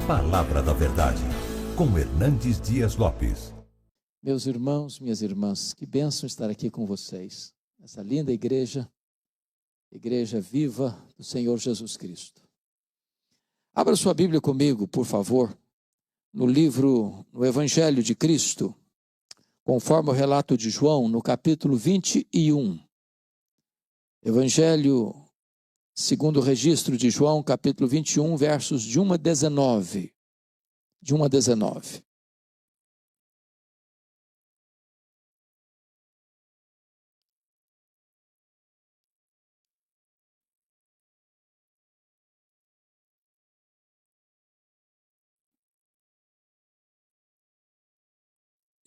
Palavra da Verdade, com Hernandes Dias Lopes. Meus irmãos, minhas irmãs, que bênção estar aqui com vocês, essa linda igreja viva do Senhor Jesus Cristo. Abra sua Bíblia comigo, por favor, no Evangelho de Cristo, conforme o relato de João, no capítulo 21. Evangelho, segundo o registro de João, capítulo 21, versos de 1 a 19. De 1 a 19.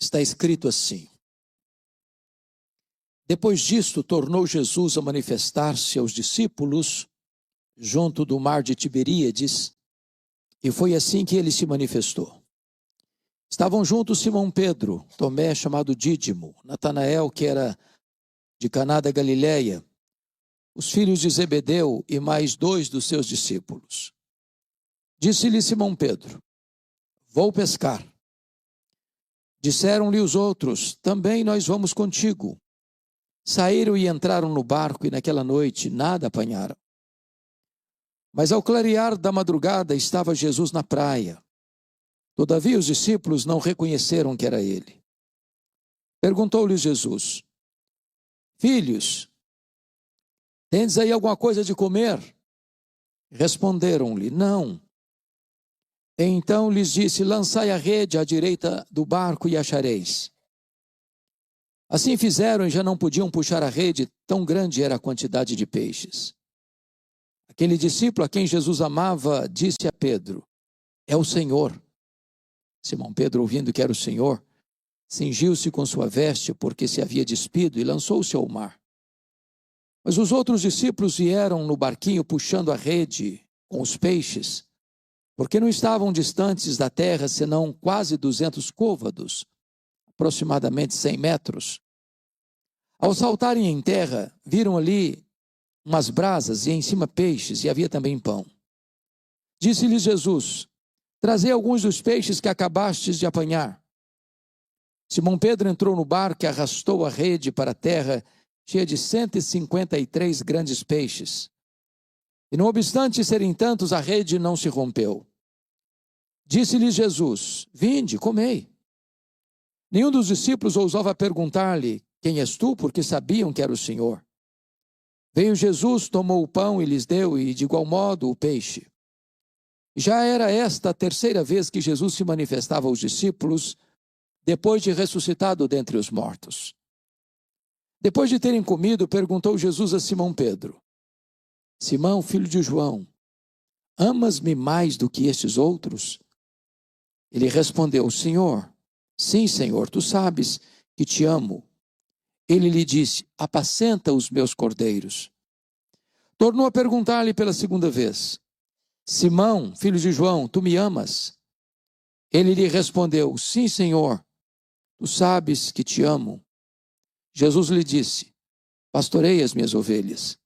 Está escrito assim: Depois disto, tornou Jesus a manifestar-se aos discípulos junto do mar de Tiberíades, e foi assim que ele se manifestou. Estavam juntos Simão Pedro, Tomé, chamado Dídimo, Natanael, que era de Caná da Galileia, os filhos de Zebedeu e mais 2 dos seus discípulos. Disse-lhe Simão Pedro: Vou pescar. Disseram-lhe os outros: Também nós vamos contigo. Saíram e entraram no barco, e naquela noite nada apanharam. Mas ao clarear da madrugada estava Jesus na praia. Todavia os discípulos não reconheceram que era ele. Perguntou-lhes Jesus: Filhos, tendes aí alguma coisa de comer? Responderam-lhe: Não. Então lhes disse: Lançai a rede à direita do barco e achareis. Assim fizeram e já não podiam puxar a rede, tão grande era a quantidade de peixes. Aquele discípulo a quem Jesus amava disse a Pedro: É o Senhor. Simão Pedro, ouvindo que era o Senhor, cingiu-se com sua veste, porque se havia despido, e lançou-se ao mar. Mas os outros discípulos vieram no barquinho puxando a rede com os peixes, porque não estavam distantes da terra, senão quase 200 côvados, aproximadamente 100 metros. Ao saltarem em terra, viram ali umas brasas e em cima peixes, e havia também pão. Disse-lhes Jesus: Trazei alguns dos peixes que acabastes de apanhar. Simão Pedro entrou no barco e arrastou a rede para a terra, cheia de 153 grandes peixes. E não obstante serem tantos, a rede não se rompeu. Disse-lhes Jesus: Vinde, comei. Nenhum dos discípulos ousava perguntar-lhe: Quem és tu? Porque sabiam que era o Senhor. Veio Jesus, tomou o pão e lhes deu, e de igual modo o peixe. Já era esta a 3ª vez que Jesus se manifestava aos discípulos, depois de ressuscitado dentre os mortos. Depois de terem comido, perguntou Jesus a Simão Pedro: Simão, filho de João, amas-me mais do que estes outros? Ele respondeu: Senhor, sim, Senhor, tu sabes que te amo. Ele lhe disse: Apacenta os meus cordeiros. Tornou a perguntar-lhe pela 2ª vez: Simão, filho de João, tu me amas? Ele lhe respondeu: Sim, Senhor, tu sabes que te amo. Jesus lhe disse: Pastorei as minhas ovelhas.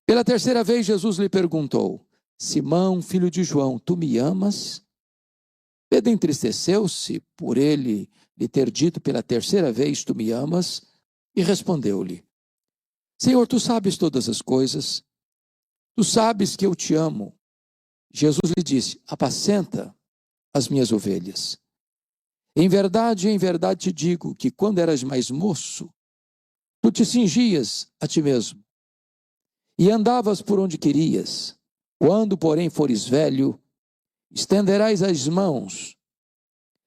Pela 3ª vez Jesus lhe perguntou: Simão, filho de João, tu me amas? Pedro entristeceu-se por ele lhe ter dito pela 3ª vez: Tu me amas? E respondeu-lhe: Senhor, tu sabes todas as coisas. Tu sabes que eu te amo. Jesus lhe disse: Apacenta as minhas ovelhas. Em verdade te digo que quando eras mais moço, tu te cingias a ti mesmo e andavas por onde querias. Quando, porém, fores velho, estenderás as mãos,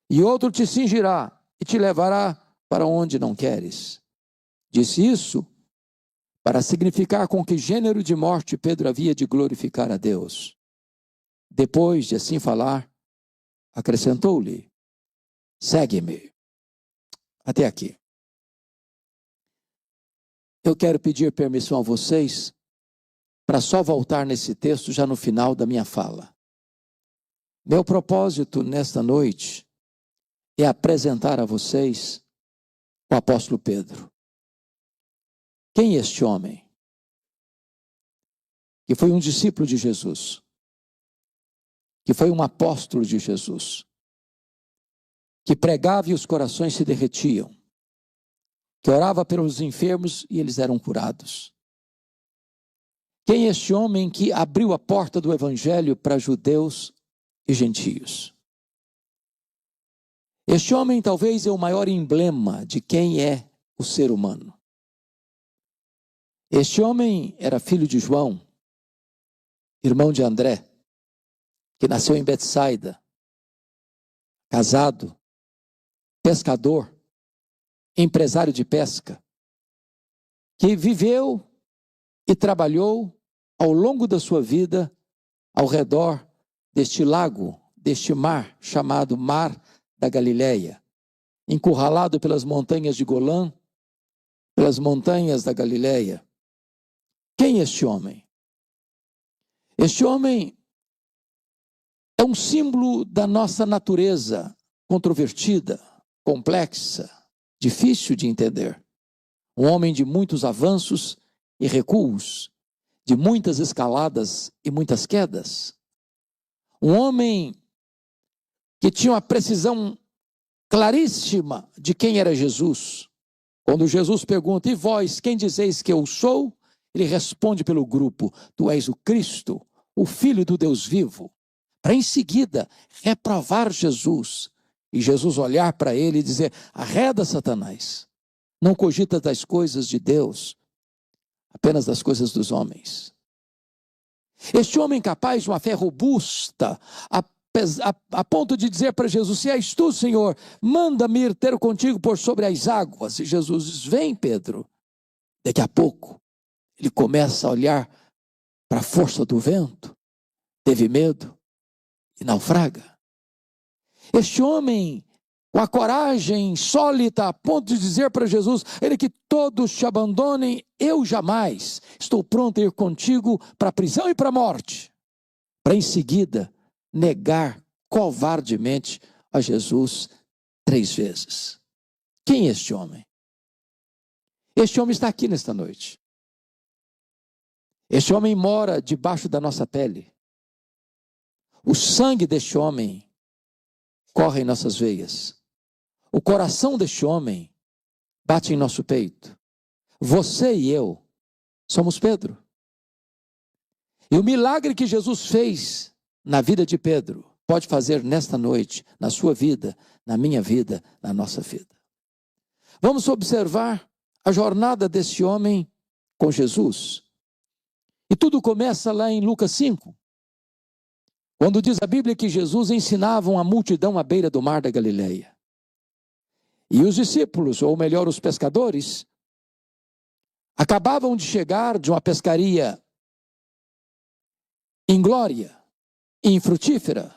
e outro te cingirá e te levará para onde não queres. Disse isso para significar com que gênero de morte Pedro havia de glorificar a Deus. Depois de assim falar, acrescentou-lhe: Segue-me. Até aqui. Eu quero pedir permissão a vocês para só voltar nesse texto já no final da minha fala. Meu propósito nesta noite é apresentar a vocês o apóstolo Pedro. Quem é este homem? Que foi um discípulo de Jesus. que foi um apóstolo de Jesus, que pregava e os corações se derretiam, que orava pelos enfermos e eles eram curados. Quem é este homem que abriu a porta do evangelho para judeus e gentios? Este homem talvez é o maior emblema de quem é o ser humano. Este homem era filho de João, irmão de André, que nasceu em Betsaida, casado, pescador, empresário de pesca, que viveu e trabalhou ao longo da sua vida ao redor deste lago, deste mar chamado Mar da Galileia, encurralado pelas montanhas de Golã, pelas montanhas da Galileia. Quem é este homem? Este homem é um símbolo da nossa natureza controvertida, complexa, difícil de entender. Um homem de muitos avanços e recuos, de muitas escaladas e muitas quedas. Um homem que tinha uma precisão claríssima de quem era Jesus. Quando Jesus pergunta, e vós, quem dizeis que eu sou? Ele responde pelo grupo, tu és o Cristo, o Filho do Deus vivo. Para em seguida reprovar Jesus. E Jesus olhar para ele e dizer, arreda Satanás, não cogita das coisas de Deus, apenas das coisas dos homens. Este homem capaz de uma fé robusta, a ponto de dizer para Jesus, se és tu, Senhor, manda-me ir ter contigo por sobre as águas. E Jesus diz, vem, Pedro. Daqui a pouco, ele começa a olhar para a força do vento, teve medo e naufraga. Este homem, com a coragem insólita, a ponto de dizer para Jesus, ele que todos te abandonem, eu jamais estou pronto a ir contigo para a prisão e para a morte. Para em seguida negar covardemente a Jesus 3 vezes. Quem é este homem? Este homem está aqui nesta noite. Este homem mora debaixo da nossa pele. O sangue deste homem corre em nossas veias. O coração deste homem bate em nosso peito. Você e eu somos Pedro. E o milagre que Jesus fez na vida de Pedro pode fazer nesta noite, na sua vida, na minha vida, na nossa vida. Vamos observar a jornada desse homem com Jesus. E tudo começa lá em Lucas 5. Quando diz a Bíblia que Jesus ensinava uma multidão à beira do mar da Galileia. E os discípulos, ou melhor, os pescadores, acabavam de chegar de uma pescaria inglória, infrutífera.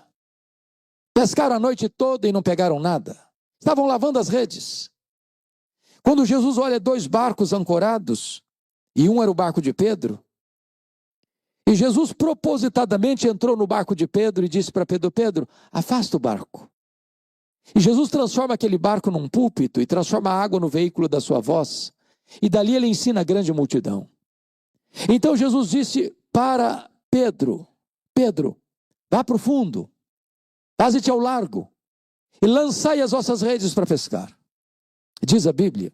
Pescaram a noite toda e não pegaram nada. Estavam lavando as redes. Quando Jesus olha 2 barcos ancorados, e um era o barco de Pedro, e Jesus propositadamente entrou no barco de Pedro e disse para Pedro, Pedro, afasta o barco. E Jesus transforma aquele barco num púlpito e transforma a água no veículo da sua voz. E dali ele ensina a grande multidão. Então Jesus disse para Pedro, Pedro, vá para o fundo, faze-te ao largo e lançai as vossas redes para pescar. Diz a Bíblia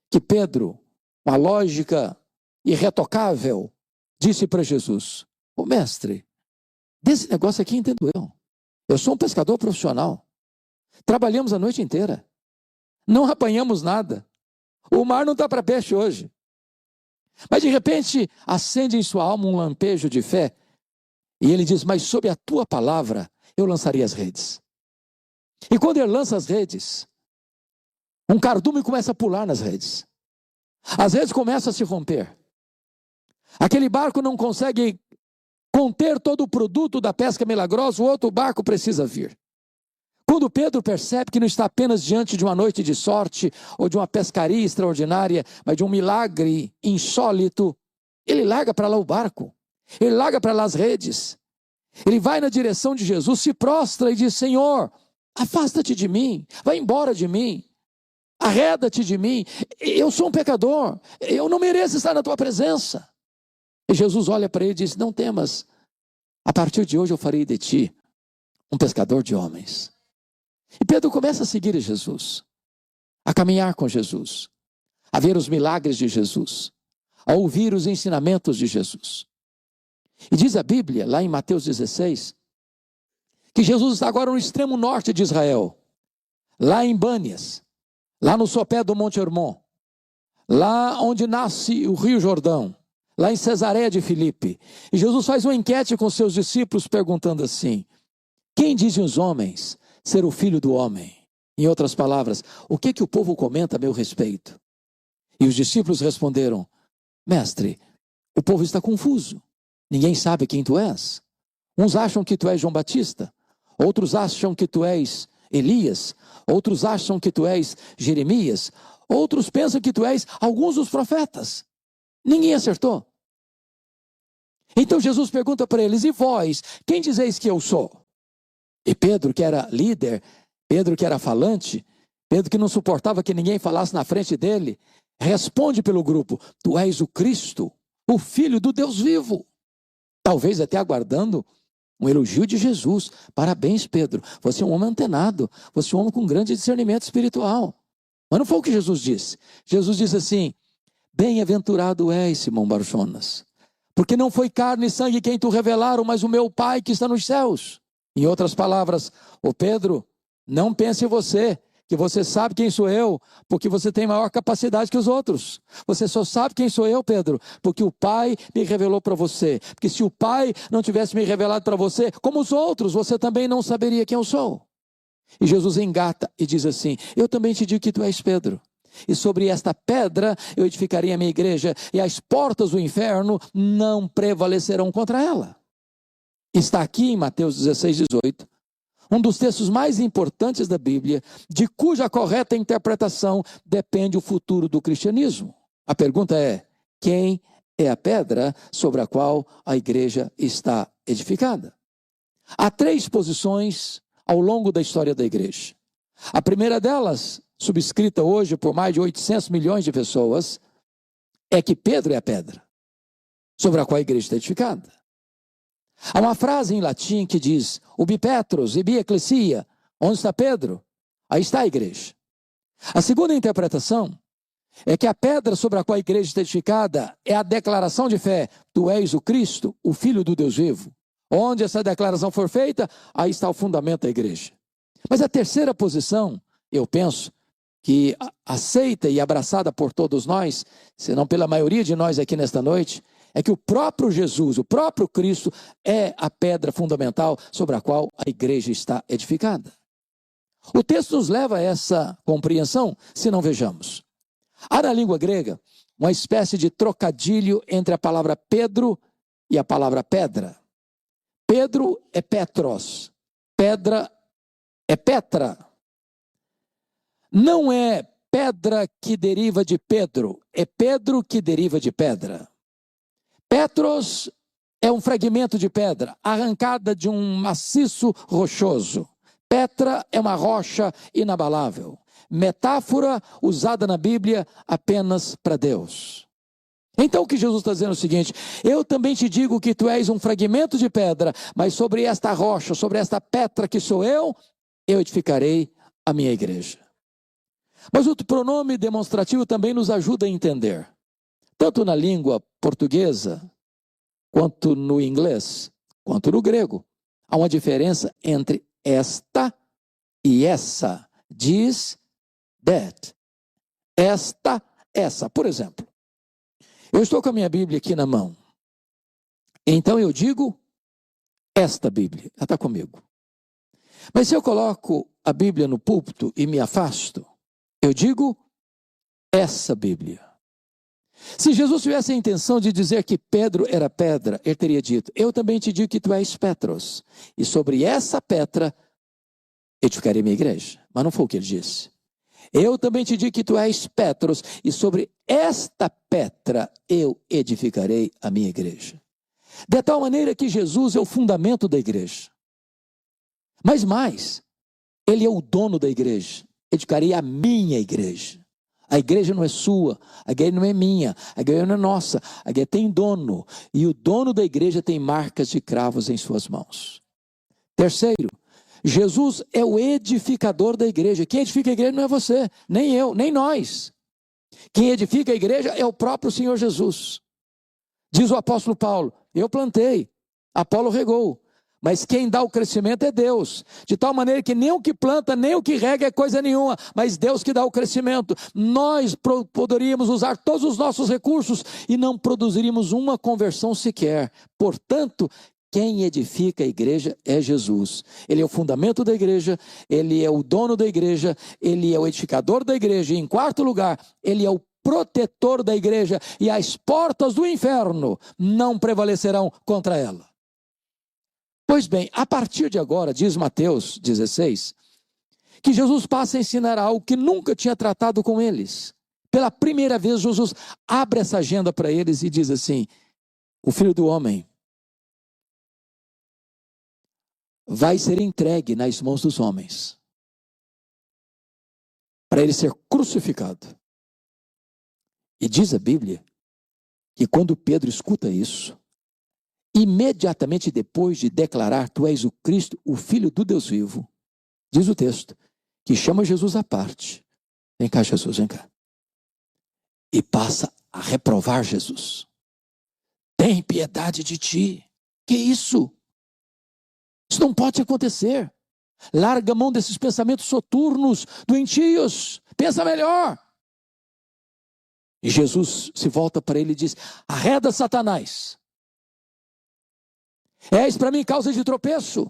que Pedro, uma lógica irretocável, disse para Jesus, ô mestre, desse negócio aqui entendo eu. Eu sou um pescador profissional. Trabalhamos a noite inteira. Não apanhamos nada. O mar não está para peixe hoje. Mas de repente acende em sua alma um lampejo de fé. E ele diz, mas sob a tua palavra eu lançaria as redes. E quando ele lança as redes, um cardume começa a pular nas redes. As redes começam a se romper. Aquele barco não consegue conter todo o produto da pesca milagrosa, o outro barco precisa vir. Quando Pedro percebe que não está apenas diante de uma noite de sorte, ou de uma pescaria extraordinária, mas de um milagre insólito, ele larga para lá o barco, ele larga para lá as redes, ele vai na direção de Jesus, se prostra e diz, Senhor, afasta-te de mim, vai embora de mim, arreda-te de mim, eu sou um pecador, eu não mereço estar na tua presença. E Jesus olha para ele e diz, não temas, a partir de hoje eu farei de ti um pescador de homens. E Pedro começa a seguir Jesus, a caminhar com Jesus, a ver os milagres de Jesus, a ouvir os ensinamentos de Jesus. E diz a Bíblia, lá em Mateus 16, que Jesus está agora no extremo norte de Israel, lá em Bânias, lá no sopé do Monte Hermon, lá onde nasce o Rio Jordão, lá em Cesareia de Filipe. E Jesus faz uma enquete com seus discípulos perguntando assim: quem dizem os homens ser o filho do homem? Em outras palavras, o que o povo comenta a meu respeito? E os discípulos responderam: mestre, o povo está confuso, ninguém sabe quem tu és. Uns acham que tu és João Batista, outros acham que tu és Elias, outros acham que tu és Jeremias, outros pensam que tu és alguns dos profetas. Ninguém acertou. Então Jesus pergunta para eles: e vós, quem dizeis que eu sou? E Pedro, que era líder, Pedro que era falante, Pedro que não suportava que ninguém falasse na frente dele, responde pelo grupo: tu és o Cristo, o Filho do Deus vivo. Talvez até aguardando um elogio de Jesus. Parabéns, Pedro, você é um homem antenado, você é um homem com grande discernimento espiritual. Mas não foi o que Jesus disse. Jesus disse assim: bem-aventurado és, Simão Bar-Jonas, porque não foi carne e sangue quem tu revelaram, mas o meu Pai que está nos céus. Em outras palavras, ô Pedro, não pense em você, que você sabe quem sou eu, porque você tem maior capacidade que os outros. Você só sabe quem sou eu, Pedro, porque o Pai me revelou para você. Porque se o Pai não tivesse me revelado para você, como os outros, você também não saberia quem eu sou. E Jesus engata e diz assim: eu também te digo que tu és Pedro, e sobre esta pedra eu edificarei a minha igreja, e as portas do inferno não prevalecerão contra ela. Está aqui em Mateus 16, 18, um dos textos mais importantes da Bíblia, de cuja correta interpretação depende o futuro do cristianismo. A pergunta é: quem é a pedra sobre a qual a igreja está edificada? Há 3 posições ao longo da história da igreja. A primeira delas, subscrita hoje por mais de 800 milhões de pessoas, é que Pedro é a pedra sobre a qual a igreja está edificada. Há uma frase em latim que diz: ubi Petros, ibi ecclesia. Onde está Pedro? Aí está a igreja. A segunda interpretação é que a pedra sobre a qual a igreja está edificada é a declaração de fé: tu és o Cristo, o Filho do Deus vivo. Onde essa declaração for feita, aí está o fundamento da igreja. Mas a terceira posição, eu penso, que aceita e abraçada por todos nós, se não pela maioria de nós aqui nesta noite, é que o próprio Jesus, o próprio Cristo, é a pedra fundamental sobre a qual a igreja está edificada. O texto nos leva a essa compreensão, se não vejamos. Há na língua grega uma espécie de trocadilho entre a palavra Pedro e a palavra pedra. Pedro é Petros, pedra é Petra. Não é pedra que deriva de Pedro, é Pedro que deriva de pedra. Petros é um fragmento de pedra, arrancada de um maciço rochoso. Petra é uma rocha inabalável. Metáfora usada na Bíblia apenas para Deus. Então o que Jesus está dizendo é o seguinte: eu também te digo que tu és um fragmento de pedra, mas sobre esta rocha, sobre esta Petra que sou eu edificarei a minha igreja. Mas o pronome demonstrativo também nos ajuda a entender. Tanto na língua portuguesa, quanto no inglês, quanto no grego, há uma diferença entre esta e essa. Diz that. Esta, essa. Por exemplo, eu estou com a minha Bíblia aqui na mão. Então eu digo esta Bíblia. Ela está comigo. Mas se eu coloco a Bíblia no púlpito e me afasto, eu digo essa Bíblia. Se Jesus tivesse a intenção de dizer que Pedro era pedra, ele teria dito: eu também te digo que tu és Petros, e sobre essa pedra edificarei minha igreja. Mas não foi o que ele disse. Eu também te digo que tu és Petros, e sobre esta pedra eu edificarei a minha igreja. De tal maneira que Jesus é o fundamento da igreja. Mas mais, ele é o dono da igreja. Edificarei a minha igreja. A igreja não é sua, a igreja não é minha, a igreja não é nossa, a igreja tem dono, e o dono da igreja tem marcas de cravos em suas mãos. Terceiro, Jesus é o edificador da igreja. Quem edifica a igreja não é você, nem eu, nem nós. Quem edifica a igreja é o próprio Senhor Jesus. Diz o apóstolo Paulo: eu plantei, Apolo regou, mas quem dá o crescimento é Deus. De tal maneira que nem o que planta, nem o que rega é coisa nenhuma, mas Deus que dá o crescimento. Nós poderíamos usar todos os nossos recursos e não produziríamos uma conversão sequer. Portanto, quem edifica a igreja é Jesus. Ele é o fundamento da igreja, ele é o dono da igreja, ele é o edificador da igreja. E em quarto lugar, ele é o protetor da igreja, e as portas do inferno não prevalecerão contra ela. Pois bem, a partir de agora, diz Mateus 16, que Jesus passa a ensinar algo que nunca tinha tratado com eles. Pela primeira vez, Jesus abre essa agenda para eles e diz assim: o Filho do Homem vai ser entregue nas mãos dos homens, para ele ser crucificado. E diz a Bíblia que quando Pedro escuta isso, imediatamente depois de declarar: tu és o Cristo, o Filho do Deus vivo, diz o texto, que chama Jesus à parte. Vem cá, Jesus, vem cá. E passa a reprovar Jesus. Tem piedade de ti. Que isso? Isso não pode acontecer. Larga a mão desses pensamentos soturnos, doentios. Pensa melhor. E Jesus se volta para ele e diz: arreda, Satanás. És para mim causa de tropeço.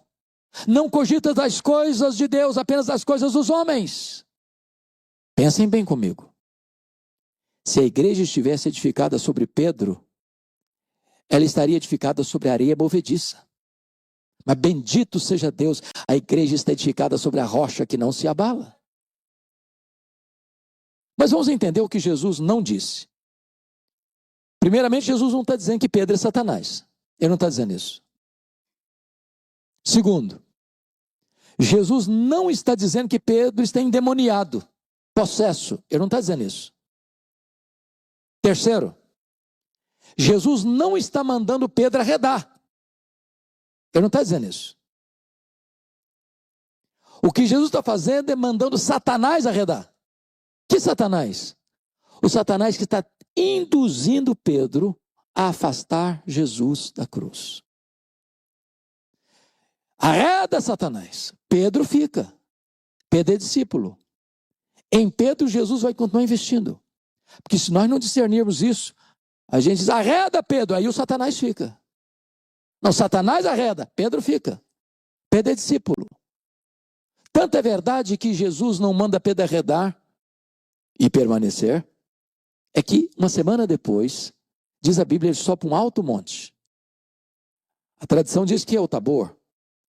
Não cogitas das coisas de Deus, apenas das coisas dos homens. Pensem bem comigo. Se a igreja estivesse edificada sobre Pedro, ela estaria edificada sobre areia movediça. Mas bendito seja Deus, a igreja está edificada sobre a rocha que não se abala. Mas vamos entender o que Jesus não disse. Primeiramente, Jesus não está dizendo que Pedro é Satanás. Ele não está dizendo isso. Segundo, Jesus não está dizendo que Pedro está endemoniado, possesso. Ele não está dizendo isso. Terceiro, Jesus não está mandando Pedro arredar. Ele não está dizendo isso. O que Jesus está fazendo é mandando Satanás arredar. Que Satanás? O Satanás que está induzindo Pedro a afastar Jesus da cruz. Arreda, Satanás. Pedro fica. Pedro é discípulo. Em Pedro, Jesus vai continuar investindo. Porque se nós não discernirmos isso, a gente diz: arreda, Pedro. Aí o Satanás fica. Não, Satanás arreda, Pedro fica. Pedro é discípulo. Tanto é verdade que Jesus não manda Pedro arredar e permanecer, é que uma semana depois, diz a Bíblia, ele sobe para um alto monte. A tradição diz que é o Tabor.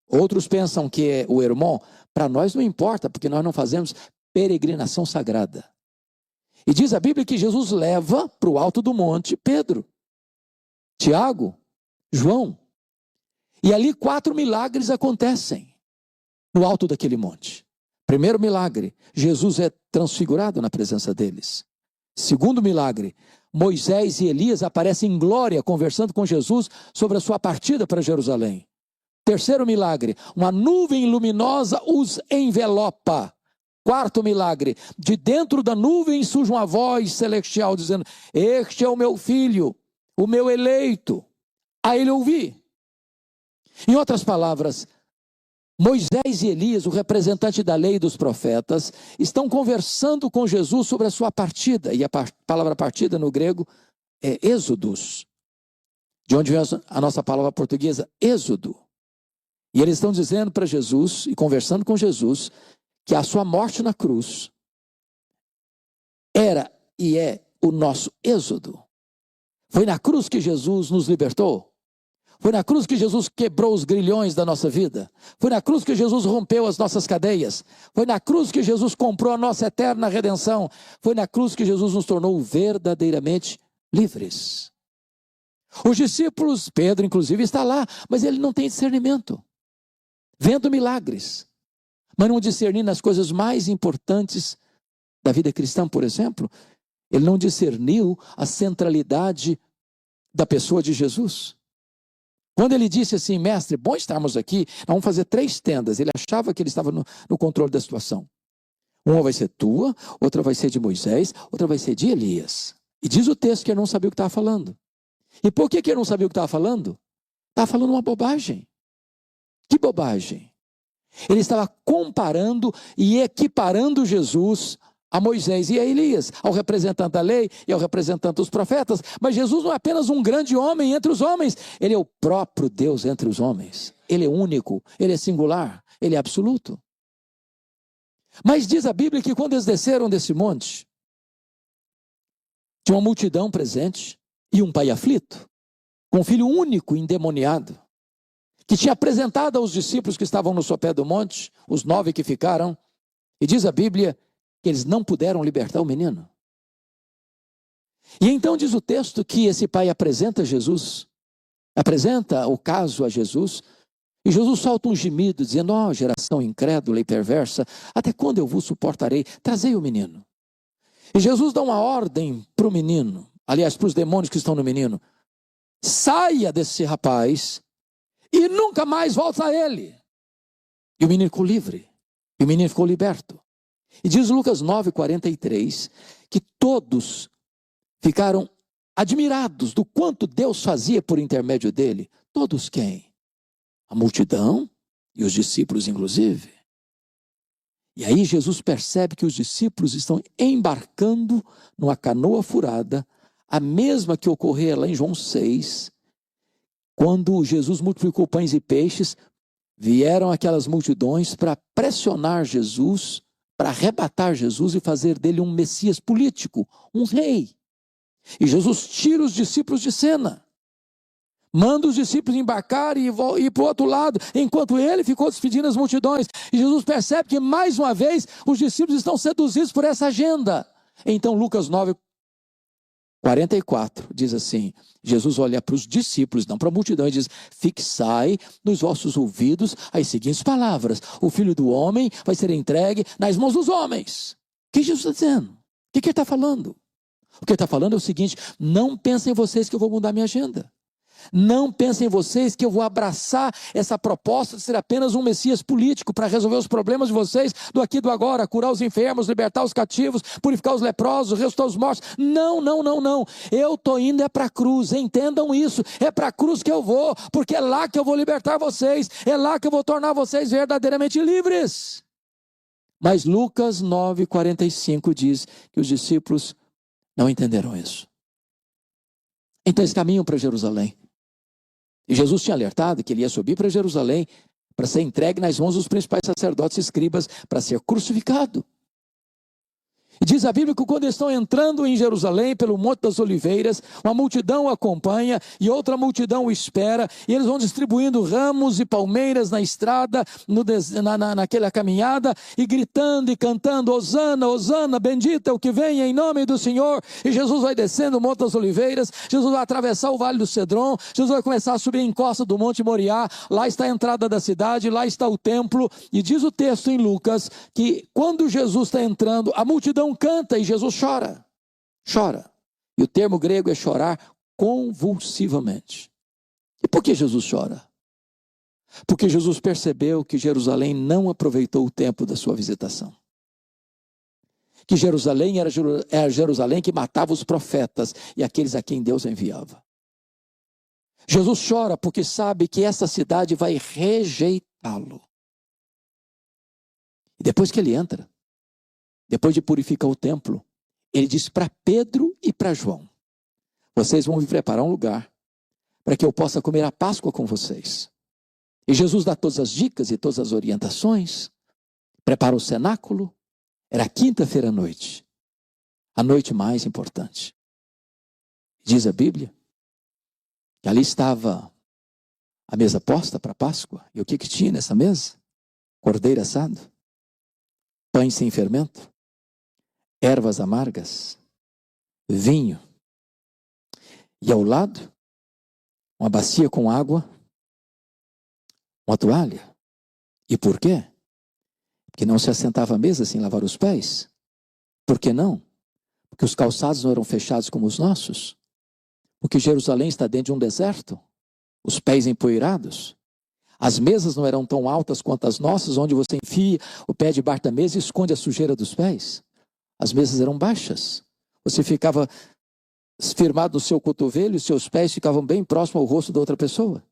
Outros pensam que é o Hermon. Para nós não importa, porque nós não fazemos peregrinação sagrada. E diz a Bíblia que Jesus leva para o alto do monte Pedro, Tiago, João. E ali 4 milagres acontecem no alto daquele monte. Primeiro milagre, Jesus é transfigurado na presença deles. Segundo milagre, Moisés e Elias aparecem em glória conversando com Jesus sobre a sua partida para Jerusalém. Terceiro milagre, uma nuvem luminosa os envelopa. Quarto milagre, de dentro da nuvem surge uma voz celestial dizendo: este é o meu filho, o meu eleito, a ele ouvi. Em outras palavras, Moisés e Elias, o representante da lei e dos profetas, estão conversando com Jesus sobre a sua partida, e a palavra partida no grego é êxodos, de onde vem a nossa palavra portuguesa, êxodo. E eles estão dizendo para Jesus, e conversando com Jesus, que a sua morte na cruz era e é o nosso êxodo. Foi na cruz que Jesus nos libertou. Foi na cruz que Jesus quebrou os grilhões da nossa vida. Foi na cruz que Jesus rompeu as nossas cadeias. Foi na cruz que Jesus comprou a nossa eterna redenção. Foi na cruz que Jesus nos tornou verdadeiramente livres. Os discípulos, Pedro inclusive está lá, mas ele não tem discernimento. Vendo milagres, mas não discernindo as coisas mais importantes da vida cristã, por exemplo, ele não discerniu a centralidade da pessoa de Jesus. Quando ele disse assim, mestre, bom estarmos aqui, vamos fazer 3 tendas. Ele achava que ele estava no controle da situação. Uma vai ser tua, outra vai ser de Moisés, outra vai ser de Elias. E diz o texto que ele não sabia o que estava falando. E por que ele não sabia o que estava falando? Estava falando uma bobagem. Que bobagem? Ele estava comparando e equiparando Jesus a Moisés e a Elias, ao representante da lei e ao representante dos profetas. Mas Jesus não é apenas um grande homem entre os homens, ele é o próprio Deus entre os homens. Ele é único, ele é singular, ele é absoluto. Mas diz a Bíblia que quando eles desceram desse monte, tinha uma multidão presente e um pai aflito, com um filho único endemoniado, que tinha apresentado aos discípulos que estavam no sopé do monte, os 9 que ficaram, e diz a Bíblia que eles não puderam libertar o menino. E então diz o texto que esse pai apresenta o caso a Jesus, e Jesus solta um gemido, dizendo, ó, geração incrédula e perversa, até quando eu vos suportarei? Trazei o menino. E Jesus dá uma ordem para o menino, aliás, para os demônios que estão no menino, saia desse rapaz e nunca mais volta a ele. E o menino ficou livre, e o menino ficou liberto. E diz Lucas 9:43, que todos ficaram admirados do quanto Deus fazia por intermédio dele. Todos quem? A multidão e os discípulos inclusive. E aí Jesus percebe que os discípulos estão embarcando numa canoa furada, a mesma que ocorreu lá em João 6, quando Jesus multiplicou pães e peixes, vieram aquelas multidões para pressionar Jesus, para arrebatar Jesus e fazer dele um Messias político, um rei. E Jesus tira os discípulos de cena, manda os discípulos embarcar e ir para o outro lado, enquanto ele ficou despedindo as multidões. E Jesus percebe que mais uma vez os discípulos estão seduzidos por essa agenda. Então Lucas 9:44 diz assim, Jesus olha para os discípulos, não para a multidão, e diz, fixai nos vossos ouvidos as seguintes palavras, o Filho do Homem vai ser entregue nas mãos dos homens. O que Jesus está dizendo? O que ele está falando? O que ele está falando é o seguinte, não pensem vocês que eu vou mudar minha agenda. Não pensem vocês que eu vou abraçar essa proposta de ser apenas um Messias político para resolver os problemas de vocês do aqui e do agora, curar os enfermos, libertar os cativos, purificar os leprosos, ressuscitar os mortos. Não. Eu estou indo para a cruz, entendam isso. É para a cruz que eu vou, porque é lá que eu vou libertar vocês, é lá que eu vou tornar vocês verdadeiramente livres. Mas Lucas 9:45 diz que os discípulos não entenderam isso. Então eles caminham para Jerusalém. E Jesus tinha alertado que ele ia subir para Jerusalém para ser entregue nas mãos dos principais sacerdotes e escribas para ser crucificado. E diz a Bíblia que quando eles estão entrando em Jerusalém pelo Monte das Oliveiras, uma multidão o acompanha e outra multidão o espera, e eles vão distribuindo ramos e palmeiras na estrada, naquela caminhada, e gritando e cantando, Hosana, Hosana, bendito é o que vem em nome do Senhor. E Jesus vai descendo o Monte das Oliveiras, Jesus vai atravessar o Vale do Cedron, Jesus vai começar a subir a encosta do Monte Moriá, lá está a entrada da cidade, lá está o templo, e diz o texto em Lucas, que quando Jesus está entrando, a multidão canta e Jesus chora. E o termo grego é chorar convulsivamente. E por que Jesus chora? Porque Jesus percebeu que Jerusalém não aproveitou o tempo da sua visitação. Que Jerusalém era Jerusalém que matava os profetas e aqueles a quem Deus enviava. Jesus chora porque sabe que essa cidade vai rejeitá-lo. E depois que ele entra, depois de purificar o templo, ele diz para Pedro e para João, vocês vão me preparar um lugar para que eu possa comer a Páscoa com vocês. E Jesus dá todas as dicas e todas as orientações, prepara o cenáculo, era quinta-feira à noite, a noite mais importante. Diz a Bíblia que ali estava a mesa posta para a Páscoa, e o que tinha nessa mesa? Cordeiro assado, pães sem fermento, ervas amargas, vinho, e ao lado, uma bacia com água, uma toalha. E por quê? Porque não se assentava à mesa sem lavar os pés. Por que não? Porque os calçados não eram fechados como os nossos. Porque Jerusalém está dentro de um deserto. os pés empoeirados. As mesas não eram tão altas quanto as nossas, onde você enfia o pé debaixo da mesa e esconde a sujeira dos pés. As mesas eram baixas. Você ficava firmado no seu cotovelo e os seus pés ficavam bem próximos ao rosto da outra pessoa.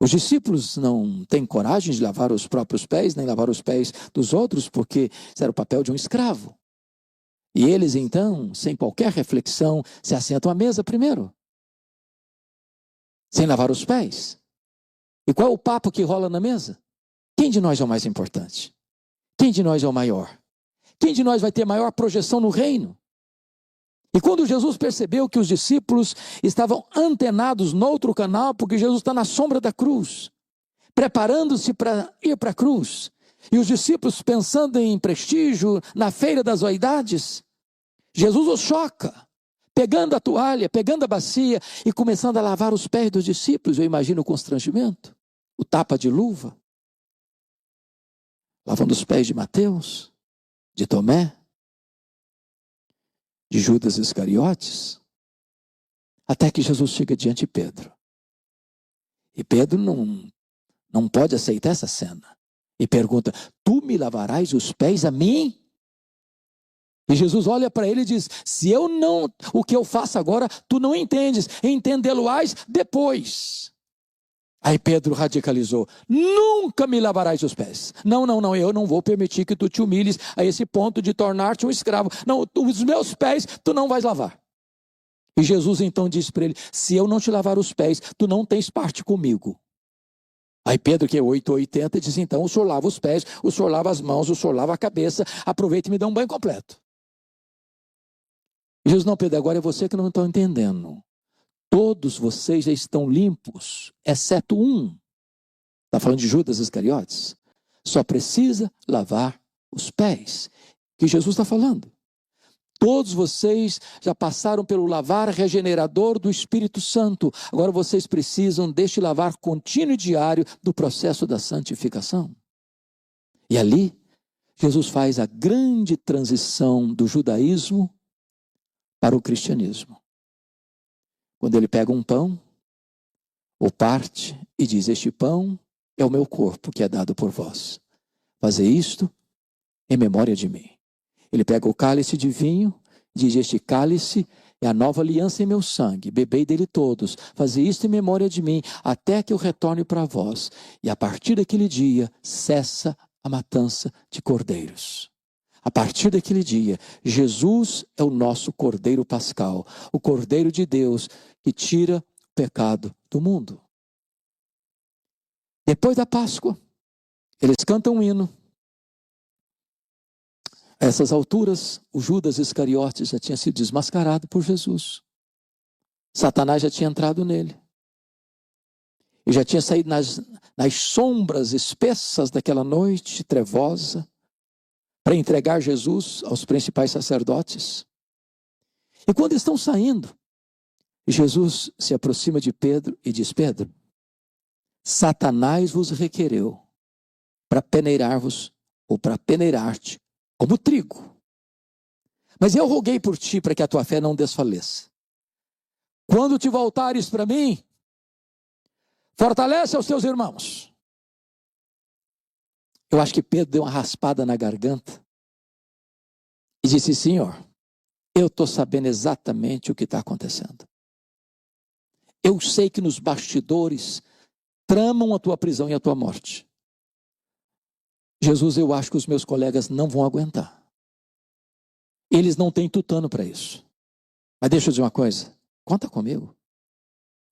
Os discípulos não têm coragem de lavar os próprios pés, nem lavar os pés dos outros, porque isso era o papel de um escravo. E eles, então, sem qualquer reflexão, se assentam à mesa primeiro, sem lavar os pés. E qual é o papo que rola na mesa? Quem de nós é o mais importante? Quem de nós é o maior? Quem de nós vai ter maior projeção no reino? E quando Jesus percebeu que os discípulos estavam antenados no outro canal, porque Jesus está na sombra da cruz, preparando-se para ir para a cruz, e os discípulos pensando em prestígio, na feira das vaidades, Jesus os choca, pegando a toalha, pegando a bacia e começando a lavar os pés dos discípulos. Eu imagino o constrangimento, o tapa de luva, lavando os pés de Mateus, de Tomé, de Judas Iscariotes, até que Jesus chega diante de Pedro. E Pedro não pode aceitar essa cena. E pergunta: tu me lavarás os pés a mim? E Jesus olha para ele e diz: se eu não, o que eu faço agora, tu não entendes, entendê-lo-ás depois. Aí Pedro radicalizou: nunca me lavarás os pés. Não, eu não vou permitir que tu te humilhes a esse ponto de tornar-te um escravo. Não, os meus pés tu não vais lavar. E Jesus então disse para ele: se eu não te lavar os pés, tu não tens parte comigo. Aí Pedro, que é 880, diz: então o senhor lava os pés, o senhor lava as mãos, o senhor lava a cabeça, aproveita e me dá um banho completo. E Jesus: não, Pedro, agora é você que não está entendendo. Todos vocês já estão limpos, exceto um. Está falando de Judas Iscariotes. Só precisa lavar os pés. Que Jesus está falando. Todos vocês já passaram pelo lavar regenerador do Espírito Santo. Agora vocês precisam deste lavar contínuo e diário do processo da santificação. E ali, Jesus faz a grande transição do judaísmo para o cristianismo. Quando ele pega um pão, o parte e diz: este pão é o meu corpo que é dado por vós. Fazei isto em memória de mim. Ele pega o cálice de vinho, diz: este cálice é a nova aliança em meu sangue. Bebei dele todos. Fazei isto em memória de mim, até que eu retorne para vós. E a partir daquele dia, cessa a matança de cordeiros. A partir daquele dia, Jesus é o nosso Cordeiro Pascal, o Cordeiro de Deus que tira o pecado do mundo. Depois da Páscoa, eles cantam um hino. A essas alturas, o Judas Iscariotes já tinha sido desmascarado por Jesus. Satanás já tinha entrado nele. E já tinha saído nas sombras espessas daquela noite trevosa, para entregar Jesus aos principais sacerdotes. E quando estão saindo, Jesus se aproxima de Pedro e diz: Pedro, Satanás vos requereu para peneirar-vos, ou para peneirar-te, como trigo. Mas eu roguei por ti para que a tua fé não desfaleça. Quando te voltares para mim, fortalece aos teus irmãos. Eu acho que Pedro deu uma raspada na garganta e disse: Senhor, eu estou sabendo exatamente o que está acontecendo. Eu sei que nos bastidores tramam a tua prisão e a tua morte. Jesus, eu acho que os meus colegas não vão aguentar. Eles não têm tutano para isso. Mas deixa eu dizer uma coisa, conta comigo.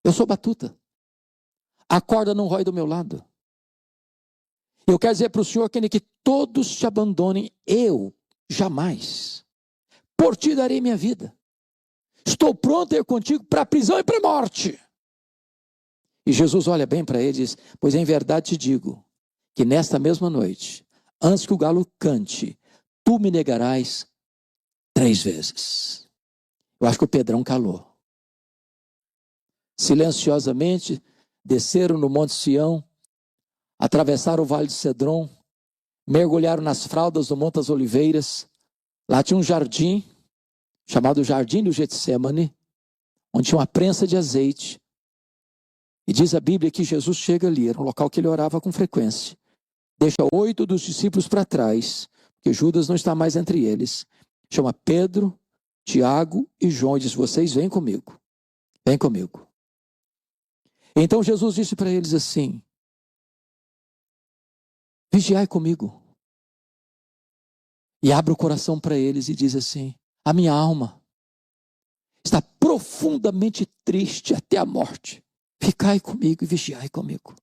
Eu sou batuta. A corda não rói do meu lado. Eu quero dizer para o Senhor que todos te abandonem, eu jamais. Por ti darei minha vida. Estou pronto a ir contigo para a prisão e para a morte. E Jesus olha bem para ele e diz: pois em verdade te digo, que nesta mesma noite, antes que o galo cante, tu me negarás 3 vezes. Eu acho que o Pedrão calou. Silenciosamente, desceram no Monte Sião, atravessaram o Vale de Cedron, mergulharam nas fraldas do Monte das Oliveiras. Lá tinha um jardim, chamado Jardim do Getsemane, onde tinha uma prensa de azeite. E diz a Bíblia que Jesus chega ali, era um local que ele orava com frequência. Deixa 8 dos discípulos para trás, porque Judas não está mais entre eles. Chama Pedro, Tiago e João e diz: vocês vêm comigo. Vem comigo. Então Jesus disse para eles assim: vigiai comigo. E abre o coração para eles e diz assim: a minha alma está profundamente triste até a morte. Ficai comigo e vigiai comigo.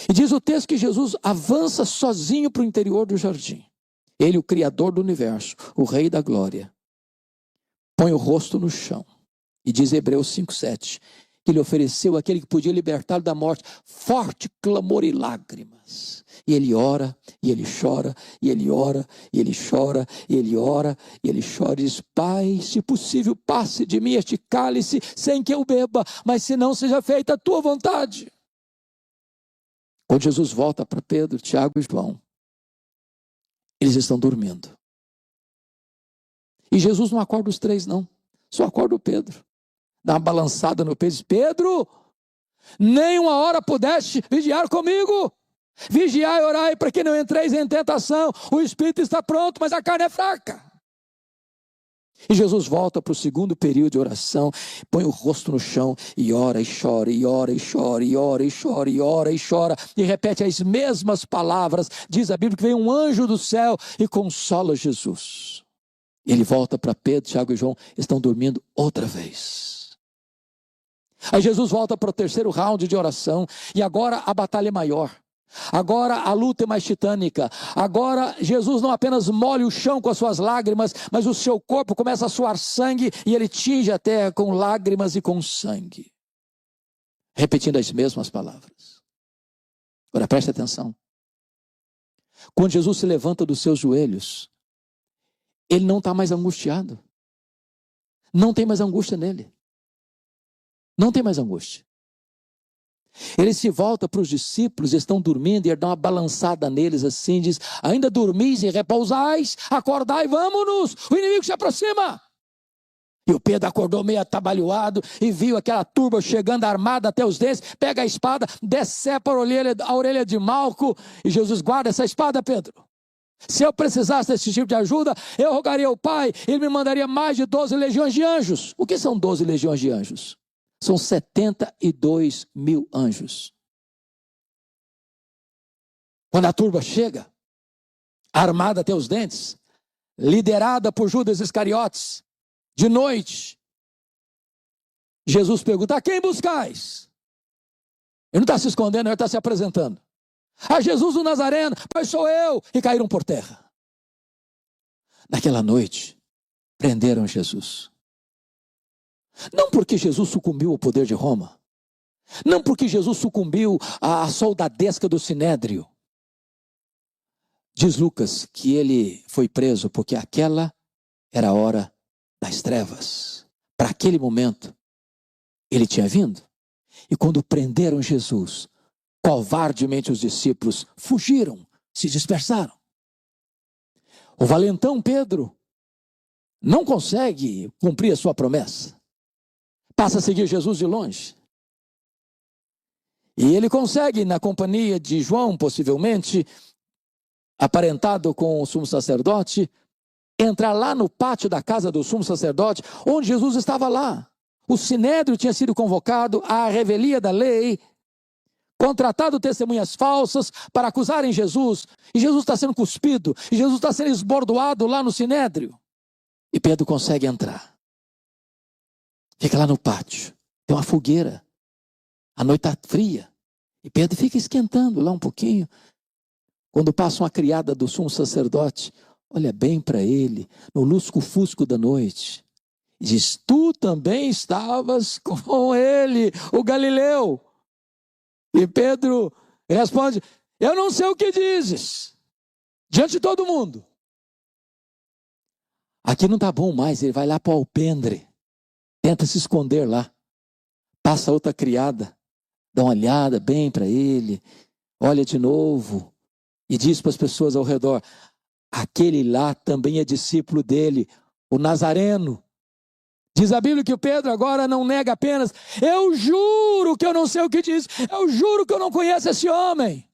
E diz o texto que Jesus avança sozinho para o interior do jardim. Ele, o Criador do universo, o Rei da glória, põe o rosto no chão. E diz Hebreus 5:7, que ele ofereceu aquele que podia libertá-lo da morte, forte clamor e lágrimas. E ele ora, e ele chora, e ele ora, e ele chora, e ele ora, e ele chora e diz: Pai, se possível, passe de mim este cálice sem que eu beba, mas se não, seja feita a tua vontade. Quando Jesus volta para Pedro, Tiago e João, eles estão dormindo. E Jesus não acorda os 3 não, só acorda o Pedro. Dá uma balançada no peito e diz: Pedro, nem uma hora pudeste vigiar comigo. Vigiai e orai para que não entreis em tentação. O espírito está pronto, mas a carne é fraca. E Jesus volta para o segundo período de oração, põe o rosto no chão e ora e chora, e ora e chora, e ora e chora, e ora e chora, e repete as mesmas palavras. Diz a Bíblia que vem um anjo do céu e consola Jesus. Ele volta para Pedro, Tiago e João, estão dormindo outra vez. Aí Jesus volta para o terceiro round de oração, e agora a batalha é maior. Agora a luta é mais titânica. Agora Jesus não apenas molha o chão com as suas lágrimas, mas o seu corpo começa a suar sangue e ele tinge a terra com lágrimas e com sangue. Repetindo as mesmas palavras. Agora preste atenção. Quando Jesus se levanta dos seus joelhos, ele não está mais angustiado. Não tem mais angústia nele. Não tem mais angústia. Ele se volta para os discípulos, estão dormindo, e ele dá uma balançada neles assim, diz: ainda dormis e repousais, acordai, vamos-nos, o inimigo se aproxima. E o Pedro acordou meio atabalhoado e viu aquela turba chegando armada até os dentes, pega a espada, decepa a orelha de Malco, e Jesus: guarda essa espada, Pedro. Se eu precisasse desse tipo de ajuda, eu rogaria ao Pai, ele me mandaria mais de 12 legiões de anjos. O que são 12 legiões de anjos? São 72 mil anjos. Quando a turba chega, armada até os dentes, liderada por Judas Iscariotes, de noite, Jesus pergunta: a quem buscais? Ele não está se escondendo, ele está se apresentando. A Jesus o Nazareno, pois sou eu. E caíram por terra. Naquela noite, prenderam Jesus. Não porque Jesus sucumbiu ao poder de Roma. Não porque Jesus sucumbiu à soldadesca do Sinédrio. Diz Lucas que ele foi preso porque aquela era a hora das trevas. Para aquele momento, ele tinha vindo. E quando prenderam Jesus, covardemente os discípulos fugiram, se dispersaram. O valentão Pedro não consegue cumprir a sua promessa. Passa a seguir Jesus de longe. E ele consegue, na companhia de João, possivelmente, aparentado com o sumo sacerdote, entrar lá no pátio da casa do sumo sacerdote, onde Jesus estava lá. O Sinédrio tinha sido convocado à revelia da lei, contratado testemunhas falsas para acusarem Jesus, e Jesus está sendo cuspido, e Jesus está sendo esbordoado lá no Sinédrio. E Pedro consegue entrar. Fica lá no pátio, tem uma fogueira, a noite está fria, e Pedro fica esquentando lá um pouquinho. Quando passa uma criada do sumo sacerdote, olha bem para ele, no lusco-fusco da noite, e diz: tu também estavas com ele, o Galileu. E Pedro responde: eu não sei o que dizes, diante de todo mundo. Aqui não está bom mais, ele vai lá para o alpendre. Tenta se esconder lá. Passa outra criada, dá uma olhada bem para ele, olha de novo e diz para as pessoas ao redor: aquele lá também é discípulo dele, o Nazareno. Diz a Bíblia que o Pedro agora não nega apenas: eu juro que eu não sei o que diz, eu juro que eu não conheço esse homem.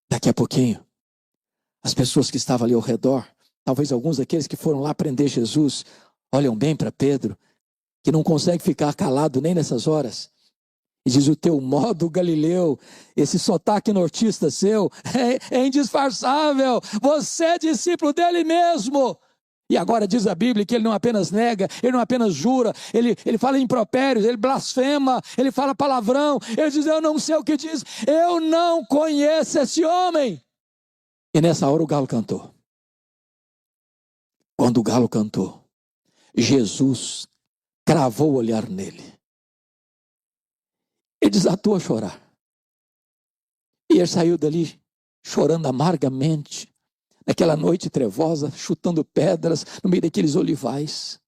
Daqui a pouquinho, as pessoas que estavam ali ao redor, talvez alguns daqueles que foram lá prender Jesus, olham bem para Pedro, que não consegue ficar calado nem nessas horas. E diz: o teu modo galileu, esse sotaque nortista seu, é indisfarçável, você é discípulo dele mesmo. E agora diz a Bíblia que ele não apenas nega, ele não apenas jura, ele fala impropérios, ele blasfema, ele fala palavrão, ele diz: eu não sei o que diz, eu não conheço esse homem. E nessa hora o galo cantou. Quando o galo cantou, Jesus cravou o olhar nele. Ele desatou a chorar. E ele saiu dali chorando amargamente, naquela noite trevosa, chutando pedras no meio daqueles olivais.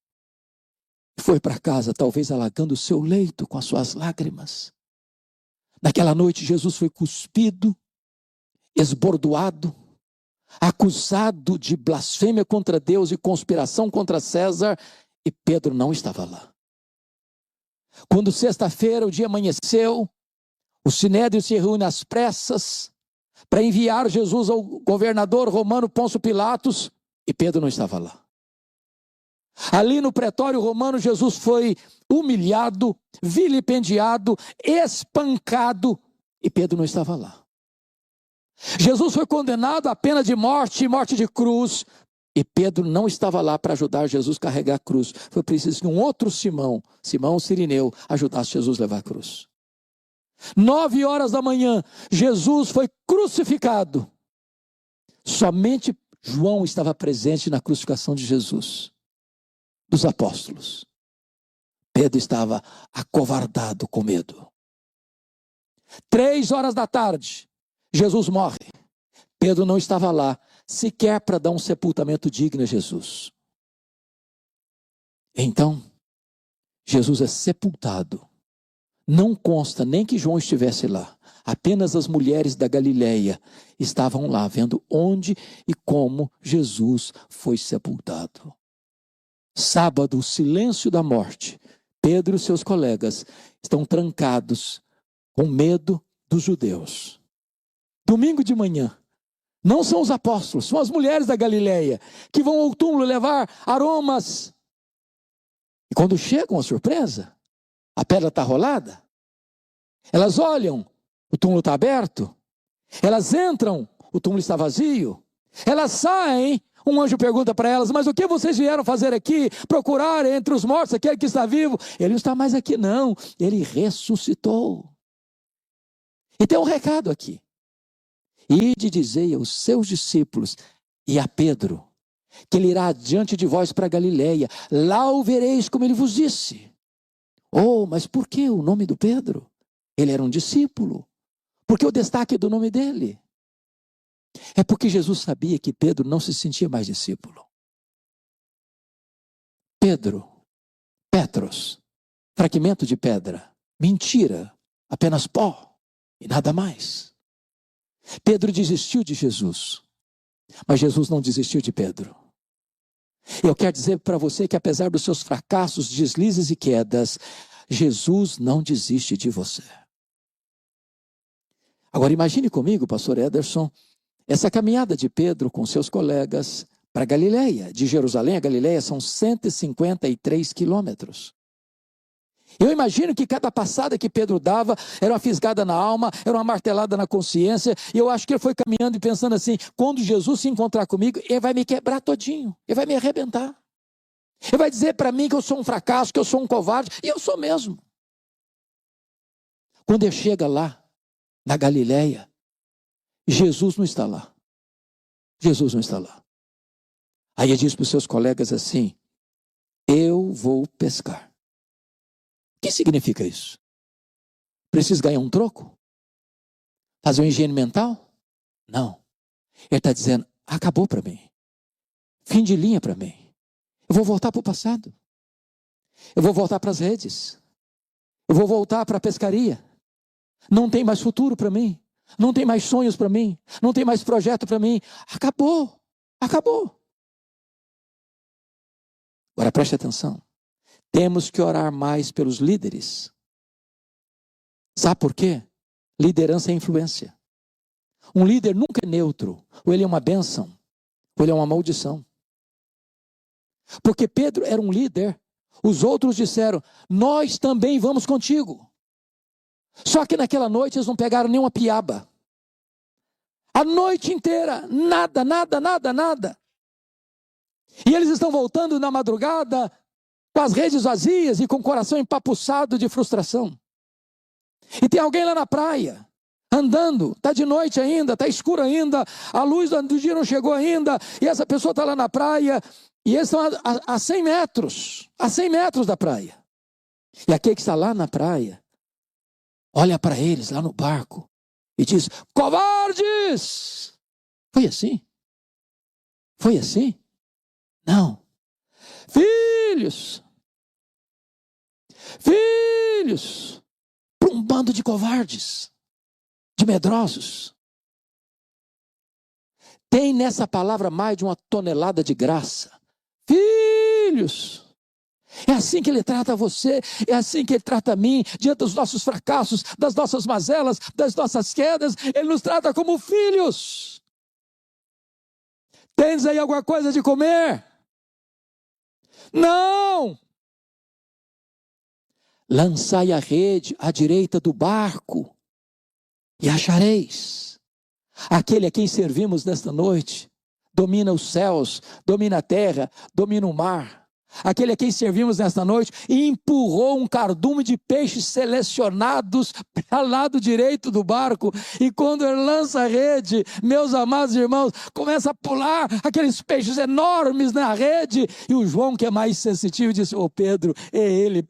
Foi para casa, talvez alagando o seu leito com as suas lágrimas. Naquela noite Jesus foi cuspido, esbordoado, acusado de blasfêmia contra Deus e conspiração contra César, e Pedro não estava lá. Quando sexta-feira o dia amanheceu, o Sinédrio se reúne às pressas para enviar Jesus ao governador romano Pôncio Pilatos, e Pedro não estava lá. Ali no pretório romano, Jesus foi humilhado, vilipendiado, espancado, e Pedro não estava lá. Jesus foi condenado à pena de morte e morte de cruz, e Pedro não estava lá para ajudar Jesus a carregar a cruz. Foi preciso que um outro Simão Cirineu, ajudasse Jesus a levar a cruz. 9h da manhã, Jesus foi crucificado. Somente João estava presente na crucificação de Jesus, dos apóstolos. Pedro estava acovardado com medo. 3h da tarde, Jesus morre. Pedro não estava lá, sequer para dar um sepultamento digno a Jesus. Então, Jesus é sepultado. Não consta nem que João estivesse lá. Apenas as mulheres da Galileia estavam lá, vendo onde e como Jesus foi sepultado. Sábado, o silêncio da morte. Pedro e seus colegas estão trancados com medo dos judeus. Domingo de manhã, não são os apóstolos, são as mulheres da Galileia que vão ao túmulo levar aromas. E quando chegam, a surpresa, a pedra está rolada. Elas olham, o túmulo está aberto. Elas entram, o túmulo está vazio. Elas saem, um anjo pergunta para elas: mas o que vocês vieram fazer aqui? Procurar entre os mortos aquele que está vivo? Ele não está mais aqui não, ele ressuscitou. E tem um recado aqui: ide dizei aos seus discípulos e a Pedro que ele irá adiante de vós para Galileia, lá o vereis como ele vos disse. Oh, mas por que o nome do Pedro? Ele era um discípulo. Por que o destaque do nome dele? É porque Jesus sabia que Pedro não se sentia mais discípulo. Pedro, Petros, fragmento de pedra, mentira, apenas pó e nada mais. Pedro desistiu de Jesus, mas Jesus não desistiu de Pedro. Eu quero dizer para você que apesar dos seus fracassos, deslizes e quedas, Jesus não desiste de você. Agora imagine comigo, pastor Ederson, essa caminhada de Pedro com seus colegas para Galileia. De Jerusalém a Galileia são 153 quilômetros. Eu imagino que cada passada que Pedro dava era uma fisgada na alma, era uma martelada na consciência, e eu acho que ele foi caminhando e pensando assim: quando Jesus se encontrar comigo, ele vai me quebrar todinho, ele vai me arrebentar. Ele vai dizer para mim que eu sou um fracasso, que eu sou um covarde, e eu sou mesmo. Quando ele chega lá, na Galileia, Jesus não está lá. Jesus não está lá. Aí ele diz para os seus colegas assim: eu vou pescar. O que significa isso? Preciso ganhar um troco? Fazer uma higiene mental? Não. Ele está dizendo: acabou para mim. Fim de linha para mim. Eu vou voltar para o passado. Eu vou voltar para as redes. Eu vou voltar para a pescaria. Não tem mais futuro para mim. Não tem mais sonhos para mim. Não tem mais projeto para mim. Acabou. Acabou. Agora preste atenção. Temos que orar mais pelos líderes. Sabe por quê? Liderança é influência. Um líder nunca é neutro. Ou ele é uma bênção, ou ele é uma maldição. Porque Pedro era um líder. Os outros disseram, nós também vamos contigo. Só que naquela noite eles não pegaram nenhuma piaba. A noite inteira, nada. E eles estão voltando na madrugada com as redes vazias e com o coração empapuçado de frustração. E tem alguém lá na praia, andando, está de noite ainda, está escuro ainda, a luz do dia não chegou ainda, e essa pessoa está lá na praia, e eles estão a 100 metros da praia. E aquele que está lá na praia, olha para eles lá no barco, e diz, covardes! Foi assim? Foi assim? Não. Filhos! Para um bando de covardes, de medrosos. Tem nessa palavra mais de uma tonelada de graça. Filhos! É assim que ele trata você, é assim que ele trata a mim, diante dos nossos fracassos, das nossas mazelas, das nossas quedas, ele nos trata como filhos. Tens aí alguma coisa de comer? Não! Lançai a rede à direita do barco e achareis. Aquele a quem servimos nesta noite domina os céus, domina a terra, domina o mar. Aquele a quem servimos nesta noite empurrou um cardume de peixes selecionados para o lado direito do barco, e quando ele lança a rede, meus amados irmãos, começa a pular aqueles peixes enormes na rede, e o João, que é mais sensitivo, disse, Pedro, é ele,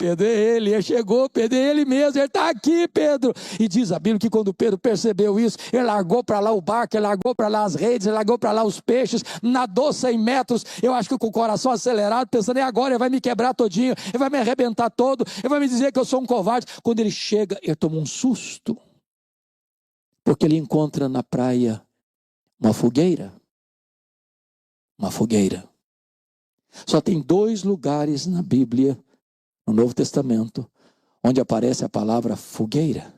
chegou, Pedro, é ele mesmo, ele está aqui, Pedro. E diz a Bíblia que quando Pedro percebeu isso, ele largou para lá o barco, ele largou para lá as redes, ele largou para lá os peixes, nadou 100 metros, eu acho que com o coração acelerado, pensando, agora ele vai me quebrar todinho, ele vai me arrebentar todo, ele vai me dizer que eu sou um covarde. Quando ele chega, ele toma um susto, porque ele encontra na praia uma fogueira. Só tem 2 lugares na Bíblia, no Novo Testamento, onde aparece a palavra fogueira.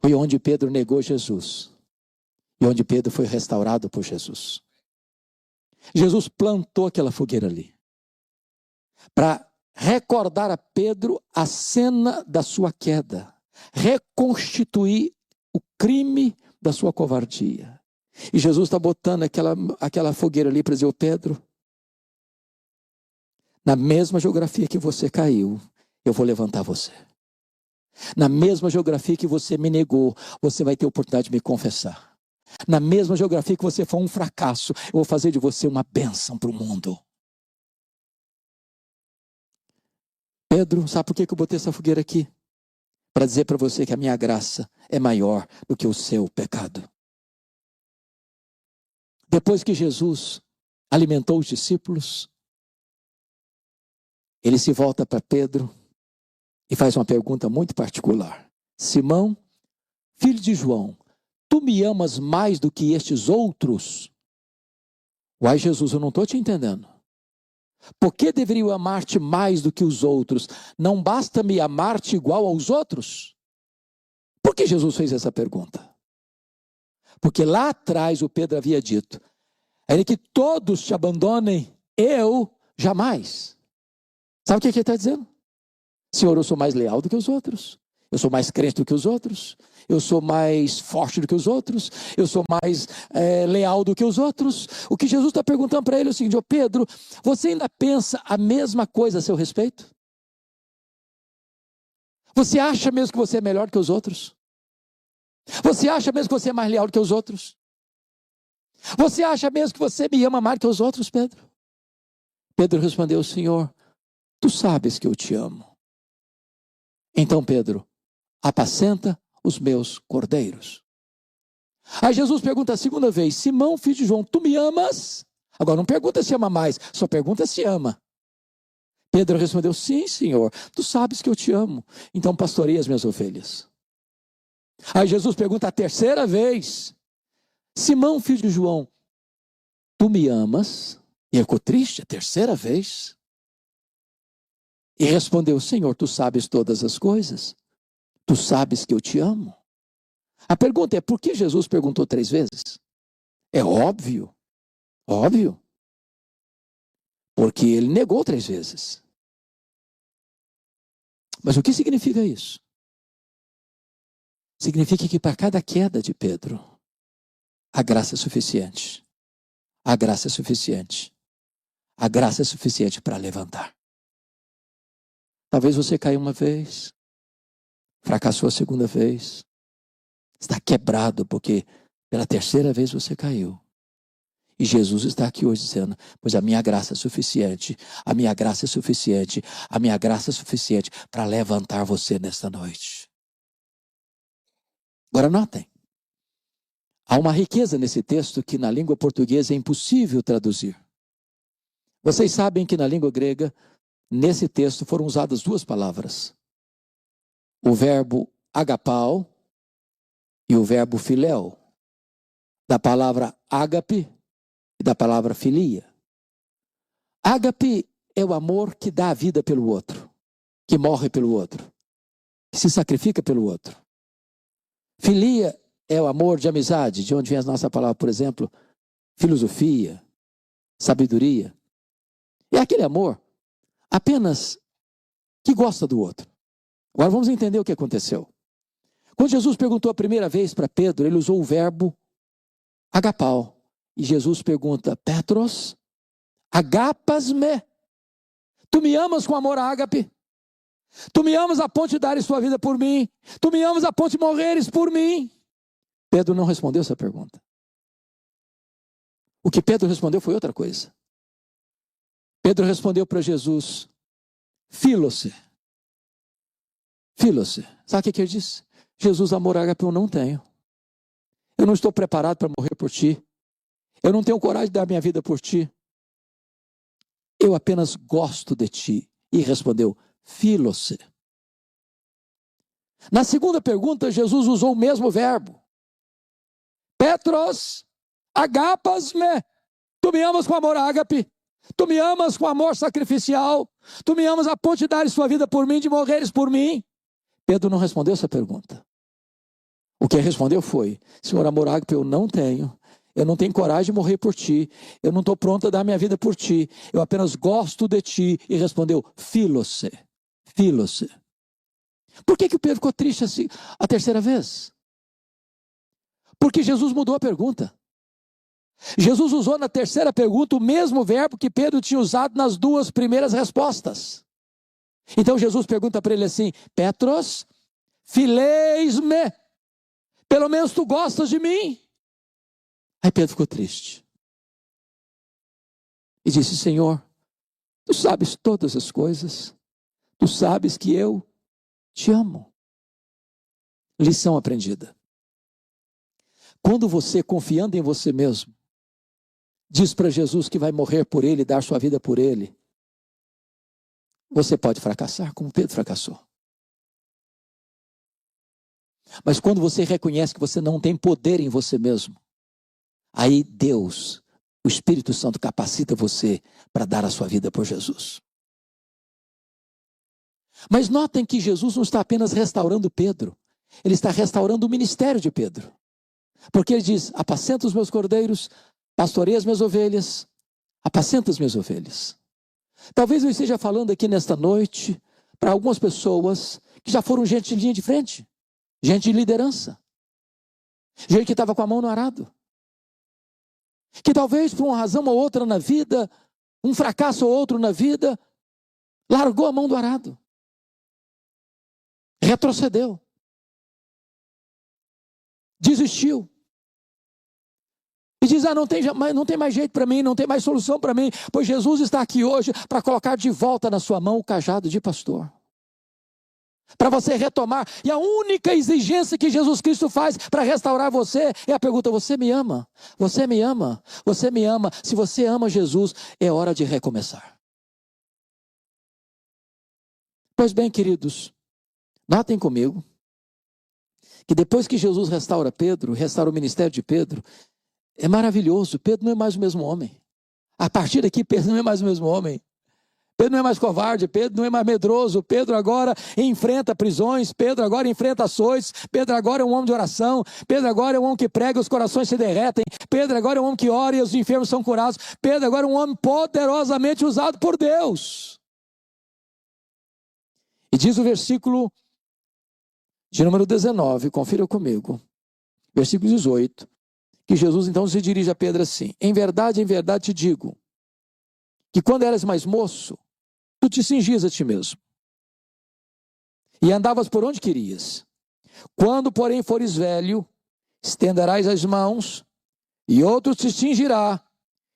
Foi onde Pedro negou Jesus, e onde Pedro foi restaurado por Jesus. Jesus plantou aquela fogueira ali, para recordar a Pedro a cena da sua queda, reconstituir o crime da sua covardia. E Jesus está botando aquela fogueira ali para dizer, Pedro, na mesma geografia que você caiu, eu vou levantar você. Na mesma geografia que você me negou, você vai ter a oportunidade de me confessar. Na mesma geografia que você foi um fracasso, eu vou fazer de você uma bênção para o mundo. Pedro, sabe por que eu botei essa fogueira aqui? Para dizer para você que a minha graça é maior do que o seu pecado. Depois que Jesus alimentou os discípulos, ele se volta para Pedro e faz uma pergunta muito particular. Simão, filho de João, tu me amas mais do que estes outros? Uai, Jesus, eu não estou te entendendo. Por que deveria eu amar-te mais do que os outros? Não basta me amar-te igual aos outros? Por que Jesus fez essa pergunta? Porque lá atrás o Pedro havia dito, ainda que todos te abandonem, eu jamais. Sabe o que ele está dizendo? Senhor, eu sou mais leal do que os outros. Eu sou mais crente do que os outros, eu sou mais forte do que os outros, eu sou mais leal do que os outros. O que Jesus está perguntando para ele é o seguinte, Pedro, você ainda pensa a mesma coisa a seu respeito? Você acha mesmo que você é melhor que os outros? Você acha mesmo que você é mais leal do que os outros? Você acha mesmo que você me ama mais que os outros, Pedro? Pedro respondeu, Senhor, tu sabes que eu te amo. Então Pedro, apacenta os meus cordeiros. Aí Jesus pergunta a segunda vez, Simão, filho de João, tu me amas? Agora não pergunta se ama mais, só pergunta se ama. Pedro respondeu, sim, Senhor, tu sabes que eu te amo, então pastorei as minhas ovelhas. Aí Jesus pergunta a terceira vez, Simão, filho de João, tu me amas? E ele ficou triste a terceira vez. E respondeu: Senhor, tu sabes todas as coisas. Tu sabes que eu te amo. A pergunta é: por que Jesus perguntou 3 vezes? É óbvio. Óbvio. Porque ele negou 3 vezes. Mas o que significa isso? Significa que para cada queda de Pedro, a graça é suficiente. A graça é suficiente. A graça é suficiente para levantar. Talvez você caiu uma vez, fracassou a segunda vez, está quebrado porque pela terceira vez você caiu. E Jesus está aqui hoje dizendo: pois a minha graça é suficiente, a minha graça é suficiente, a minha graça é suficiente para levantar você nesta noite. Agora notem, há uma riqueza nesse texto que na língua portuguesa é impossível traduzir. Vocês sabem que na língua grega, nesse texto foram usadas 2 palavras. O verbo agapao e o verbo filéu. Da palavra ágape e da palavra filia. Ágape é o amor que dá a vida pelo outro, que morre pelo outro, que se sacrifica pelo outro. Filia é o amor de amizade, de onde vem a nossa palavra, por exemplo, filosofia, sabedoria. É aquele amor apenas que gosta do outro. Agora vamos entender o que aconteceu. Quando Jesus perguntou a primeira vez para Pedro, ele usou o verbo agapao. E Jesus pergunta: Petros, agapas-me? Tu me amas com amor ágape? Tu me amas a ponto de dares tua vida por mim? Tu me amas a ponto de morreres por mim? Pedro não respondeu essa pergunta. O que Pedro respondeu foi outra coisa. Pedro respondeu para Jesus: Filose. Filose. Sabe o que ele disse? Jesus, amor ágape eu não tenho. Eu não estou preparado para morrer por ti. Eu não tenho coragem de dar minha vida por ti. Eu apenas gosto de ti. E respondeu: Filose. Na segunda pergunta, Jesus usou o mesmo verbo. Petros, agapas-me. Tu me amas com amor ágape. Tu me amas com amor sacrificial. Tu me amas a ponto de dares tua vida por mim, de morreres por mim. Pedro não respondeu essa pergunta. O que ele respondeu foi: Senhor, amor ágape eu não tenho. Eu não tenho coragem de morrer por ti. Eu não estou pronto a dar minha vida por ti. Eu apenas gosto de ti. E respondeu: Filose. Filose. Por que o Pedro ficou triste assim a terceira vez? Porque Jesus mudou a pergunta. Jesus usou na terceira pergunta o mesmo verbo que Pedro tinha usado nas 2 primeiras respostas. Então Jesus pergunta para ele assim: Petros, fileis-me. Pelo menos tu gostas de mim? Aí Pedro ficou triste. E disse: Senhor, tu sabes todas as coisas. Tu sabes que eu te amo. Lição aprendida. Quando você, confiando em você mesmo, diz para Jesus que vai morrer por ele, dar sua vida por ele, você pode fracassar como Pedro fracassou. Mas quando você reconhece que você não tem poder em você mesmo, aí Deus, o Espírito Santo, capacita você para dar a sua vida por Jesus. Mas notem que Jesus não está apenas restaurando Pedro, ele está restaurando o ministério de Pedro. Porque ele diz: apacenta os meus cordeiros, pastoreia as minhas ovelhas, apacenta as minhas ovelhas. Talvez eu esteja falando aqui nesta noite para algumas pessoas que já foram gente de linha de frente, gente de liderança, gente que estava com a mão no arado, que talvez por uma razão ou outra na vida, um fracasso ou outro na vida, largou a mão do arado, retrocedeu, desistiu. E diz: não tem mais jeito para mim, não tem mais solução para mim, pois Jesus está aqui hoje para colocar de volta na sua mão o cajado de pastor. Para você retomar. E a única exigência que Jesus Cristo faz para restaurar você é a pergunta: você me ama? Você me ama? Você me ama? Se você ama Jesus, é hora de recomeçar. Pois bem, queridos, notem comigo que depois que Jesus restaura Pedro, restaura o ministério de Pedro, é maravilhoso. Pedro não é mais o mesmo homem. A partir daqui, Pedro não é mais o mesmo homem. Pedro não é mais covarde, Pedro não é mais medroso, Pedro agora enfrenta prisões, Pedro agora enfrenta açoites, Pedro agora é um homem de oração, Pedro agora é um homem que prega e os corações se derretem, Pedro agora é um homem que ora e os enfermos são curados, Pedro agora é um homem poderosamente usado por Deus. E diz o versículo de número 19, confira comigo, versículo 18, que Jesus então se dirige a Pedro assim: em verdade te digo, que quando eras mais moço, tu te cingias a ti mesmo, e andavas por onde querias. Quando, porém, fores velho, estenderás as mãos, e outro te cingirá,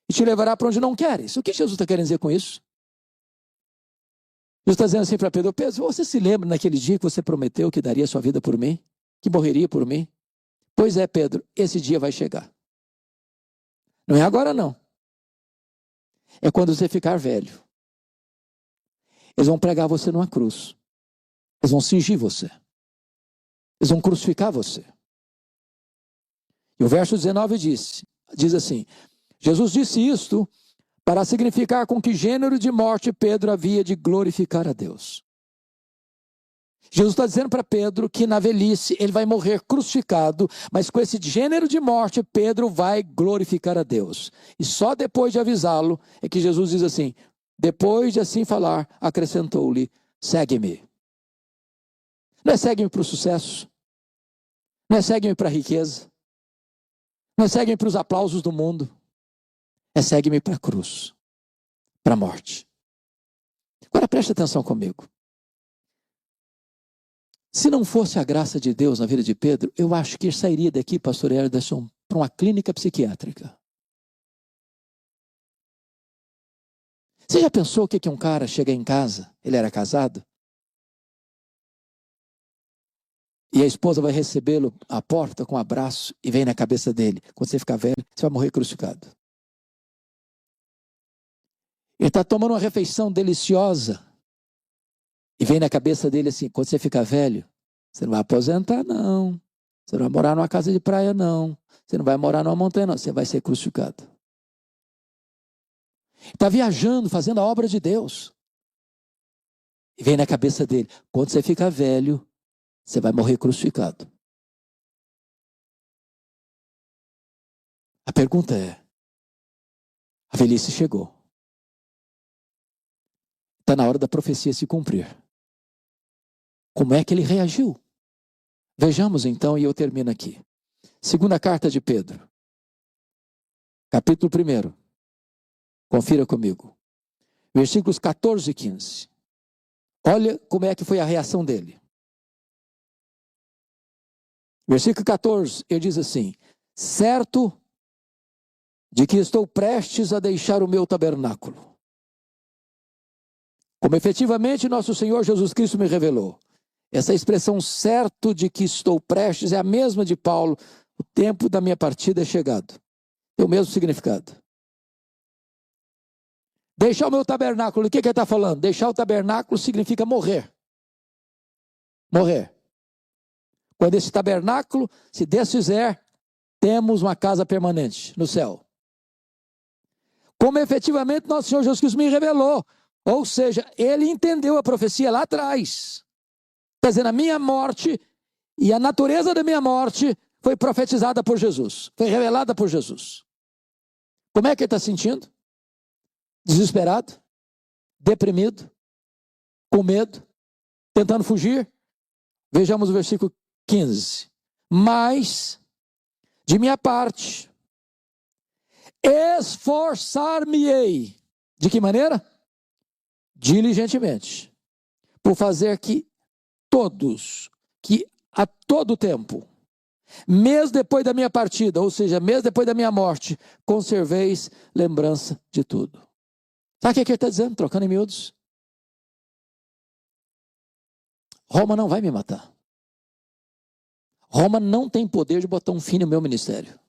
e te levará para onde não queres. O que Jesus está querendo dizer com isso? Jesus está dizendo assim para Pedro: Pedro, você se lembra naquele dia que você prometeu que daria sua vida por mim? Que morreria por mim? Pois é, Pedro, esse dia vai chegar. Não é agora, não. É quando você ficar velho. Eles vão pregar você numa cruz. Eles vão cingir você. Eles vão crucificar você. E o verso 19 diz assim: Jesus disse isto para significar com que gênero de morte Pedro havia de glorificar a Deus. Jesus está dizendo para Pedro que na velhice ele vai morrer crucificado, mas com esse gênero de morte Pedro vai glorificar a Deus. E só depois de avisá-lo é que Jesus diz assim, depois de assim falar, acrescentou-lhe: segue-me. Não é segue-me para o sucesso, não é segue-me para a riqueza, não é segue-me para os aplausos do mundo, é segue-me para a cruz, para a morte. Agora preste atenção comigo. Se não fosse a graça de Deus na vida de Pedro, eu acho que ele sairia daqui, pastor Ederson, para uma clínica psiquiátrica. Você já pensou o que um cara chega em casa, ele era casado, e a esposa vai recebê-lo à porta com um abraço e vem na cabeça dele: quando você ficar velho, você vai morrer crucificado. Ele está tomando uma refeição deliciosa e vem na cabeça dele assim: quando você ficar velho, você não vai aposentar, não. Você não vai morar numa casa de praia, não. Você não vai morar numa montanha, não. Você vai ser crucificado. Está viajando, fazendo a obra de Deus. E vem na cabeça dele: quando você ficar velho, você vai morrer crucificado. A pergunta é: a velhice chegou. Está na hora da profecia se cumprir. Como é que ele reagiu? Vejamos então, e eu termino aqui. Segunda carta de Pedro, capítulo 1. Confira comigo. Versículos 14 e 15. Olha como é que foi a reação dele. Versículo 14, ele diz assim: certo de que estou prestes a deixar o meu tabernáculo, como efetivamente nosso Senhor Jesus Cristo me revelou. Essa expressão certo de que estou prestes é a mesma de Paulo: o tempo da minha partida é chegado. Tem o mesmo significado. Deixar o meu tabernáculo, o que ele está falando? Deixar o tabernáculo significa morrer. Morrer. Quando esse tabernáculo se desfizer, temos uma casa permanente no céu. Como efetivamente nosso Senhor Jesus Cristo me revelou. Ou seja, ele entendeu a profecia lá atrás. Quer dizer, a minha morte e a natureza da minha morte foi profetizada por Jesus. Foi revelada por Jesus. Como é que ele está sentindo? Desesperado? Deprimido? Com medo? Tentando fugir? Vejamos o versículo 15. Mas, de minha parte, esforçar-me-ei. De que maneira? Diligentemente. Por fazer que todos, que a todo tempo, mesmo depois da minha partida, ou seja, mesmo depois da minha morte, conserveis lembrança de tudo. Sabe o que ele está dizendo, trocando em miúdos? Roma não vai me matar. Roma não tem poder de botar um fim no meu ministério.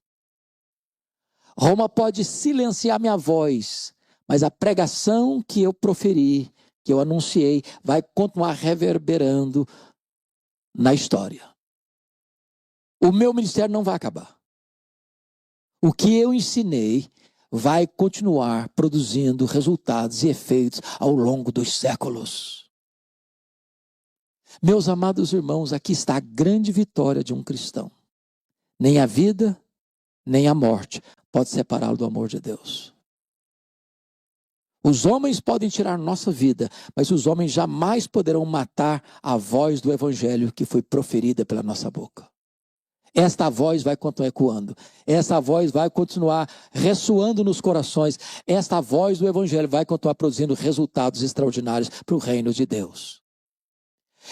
Roma pode silenciar minha voz, mas a pregação que eu proferi, que eu anunciei, vai continuar reverberando na história. O meu ministério não vai acabar. O que eu ensinei vai continuar produzindo resultados e efeitos ao longo dos séculos. Meus amados irmãos, aqui está a grande vitória de um cristão. Nem a vida, nem a morte pode separá-lo do amor de Deus. Os homens podem tirar nossa vida, mas os homens jamais poderão matar a voz do evangelho que foi proferida pela nossa boca. Esta voz vai continuar ecoando, essa voz vai continuar ressoando nos corações, esta voz do evangelho vai continuar produzindo resultados extraordinários para o reino de Deus.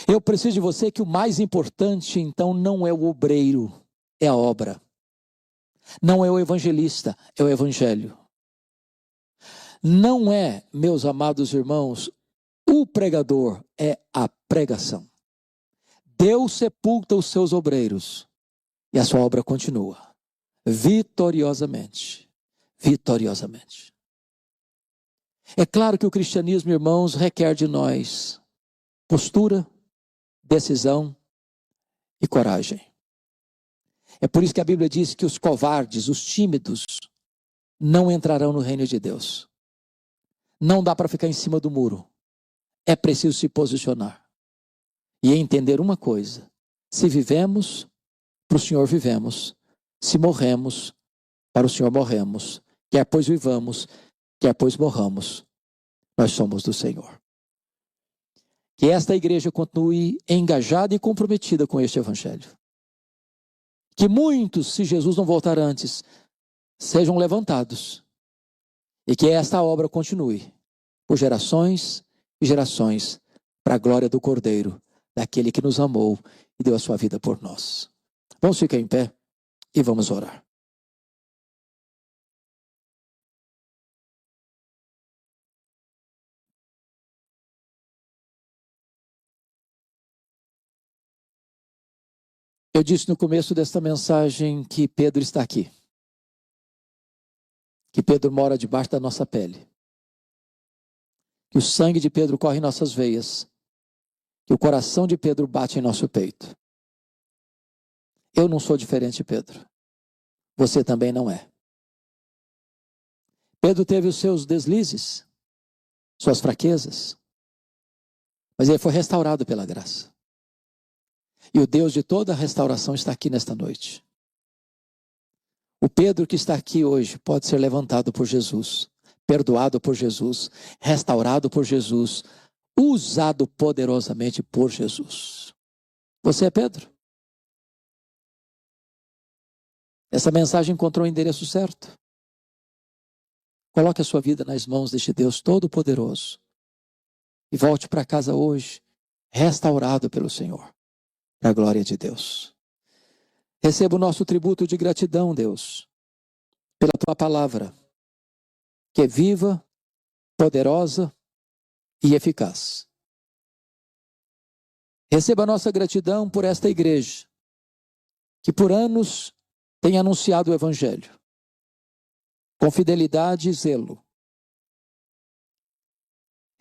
Eu preciso de você que o mais importante então não é o obreiro, é a obra. Não é o evangelista, é o evangelho. Não é, meus amados irmãos, o pregador, é a pregação. Deus sepulta os seus obreiros e a sua obra continua, vitoriosamente, vitoriosamente. É claro que o cristianismo, irmãos, requer de nós postura, decisão e coragem. É por isso que a Bíblia diz que os covardes, os tímidos, não entrarão no reino de Deus. Não dá para ficar em cima do muro. É preciso se posicionar. E entender uma coisa. Se vivemos, para o Senhor vivemos. Se morremos, para o Senhor morremos. Quer pois vivamos, quer pois morramos. Nós somos do Senhor. Que esta igreja continue engajada e comprometida com este evangelho. Que muitos, se Jesus não voltar antes, sejam levantados. E que esta obra continue por gerações e gerações, para a glória do Cordeiro, daquele que nos amou e deu a sua vida por nós. Vamos ficar em pé e vamos orar. Eu disse no começo desta mensagem que Pedro está aqui. Que Pedro mora debaixo da nossa pele. Que o sangue de Pedro corre em nossas veias. Que o coração de Pedro bate em nosso peito. Eu não sou diferente de Pedro. Você também não é. Pedro teve os seus deslizes, suas fraquezas. Mas ele foi restaurado pela graça. E o Deus de toda a restauração está aqui nesta noite. O Pedro que está aqui hoje pode ser levantado por Jesus, perdoado por Jesus, restaurado por Jesus, usado poderosamente por Jesus. Você é Pedro? Essa mensagem encontrou o endereço certo. Coloque a sua vida nas mãos deste Deus Todo-Poderoso e volte para casa hoje, restaurado pelo Senhor, para a glória de Deus. Receba o nosso tributo de gratidão, Deus, pela tua palavra, que é viva, poderosa e eficaz. Receba a nossa gratidão por esta igreja, que por anos tem anunciado o Evangelho, com fidelidade e zelo.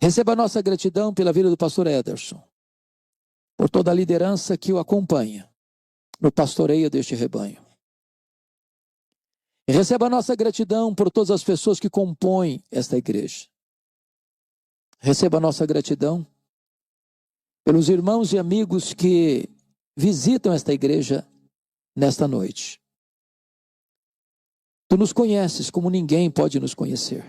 Receba a nossa gratidão pela vida do pastor Ederson, por toda a liderança que o acompanha no pastoreio deste rebanho. E receba a nossa gratidão por todas as pessoas que compõem esta igreja. Receba a nossa gratidão pelos irmãos e amigos que visitam esta igreja nesta noite. Tu nos conheces como ninguém pode nos conhecer.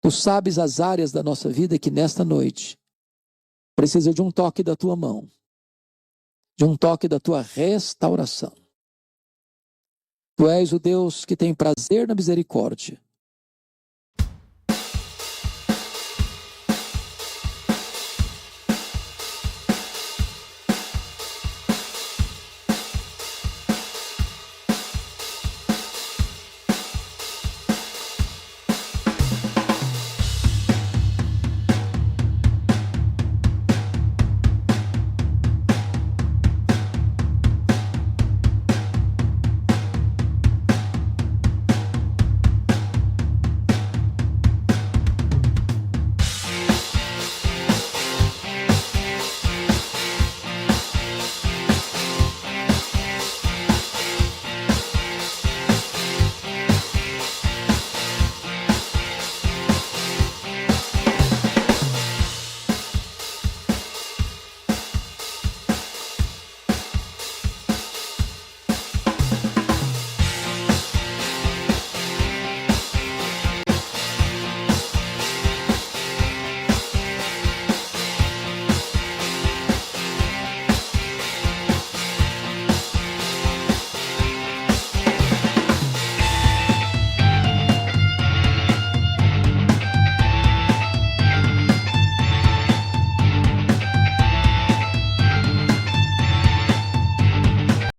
Tu sabes as áreas da nossa vida que nesta noite precisa de um toque da tua mão, de um toque da tua restauração. Tu és o Deus que tem prazer na misericórdia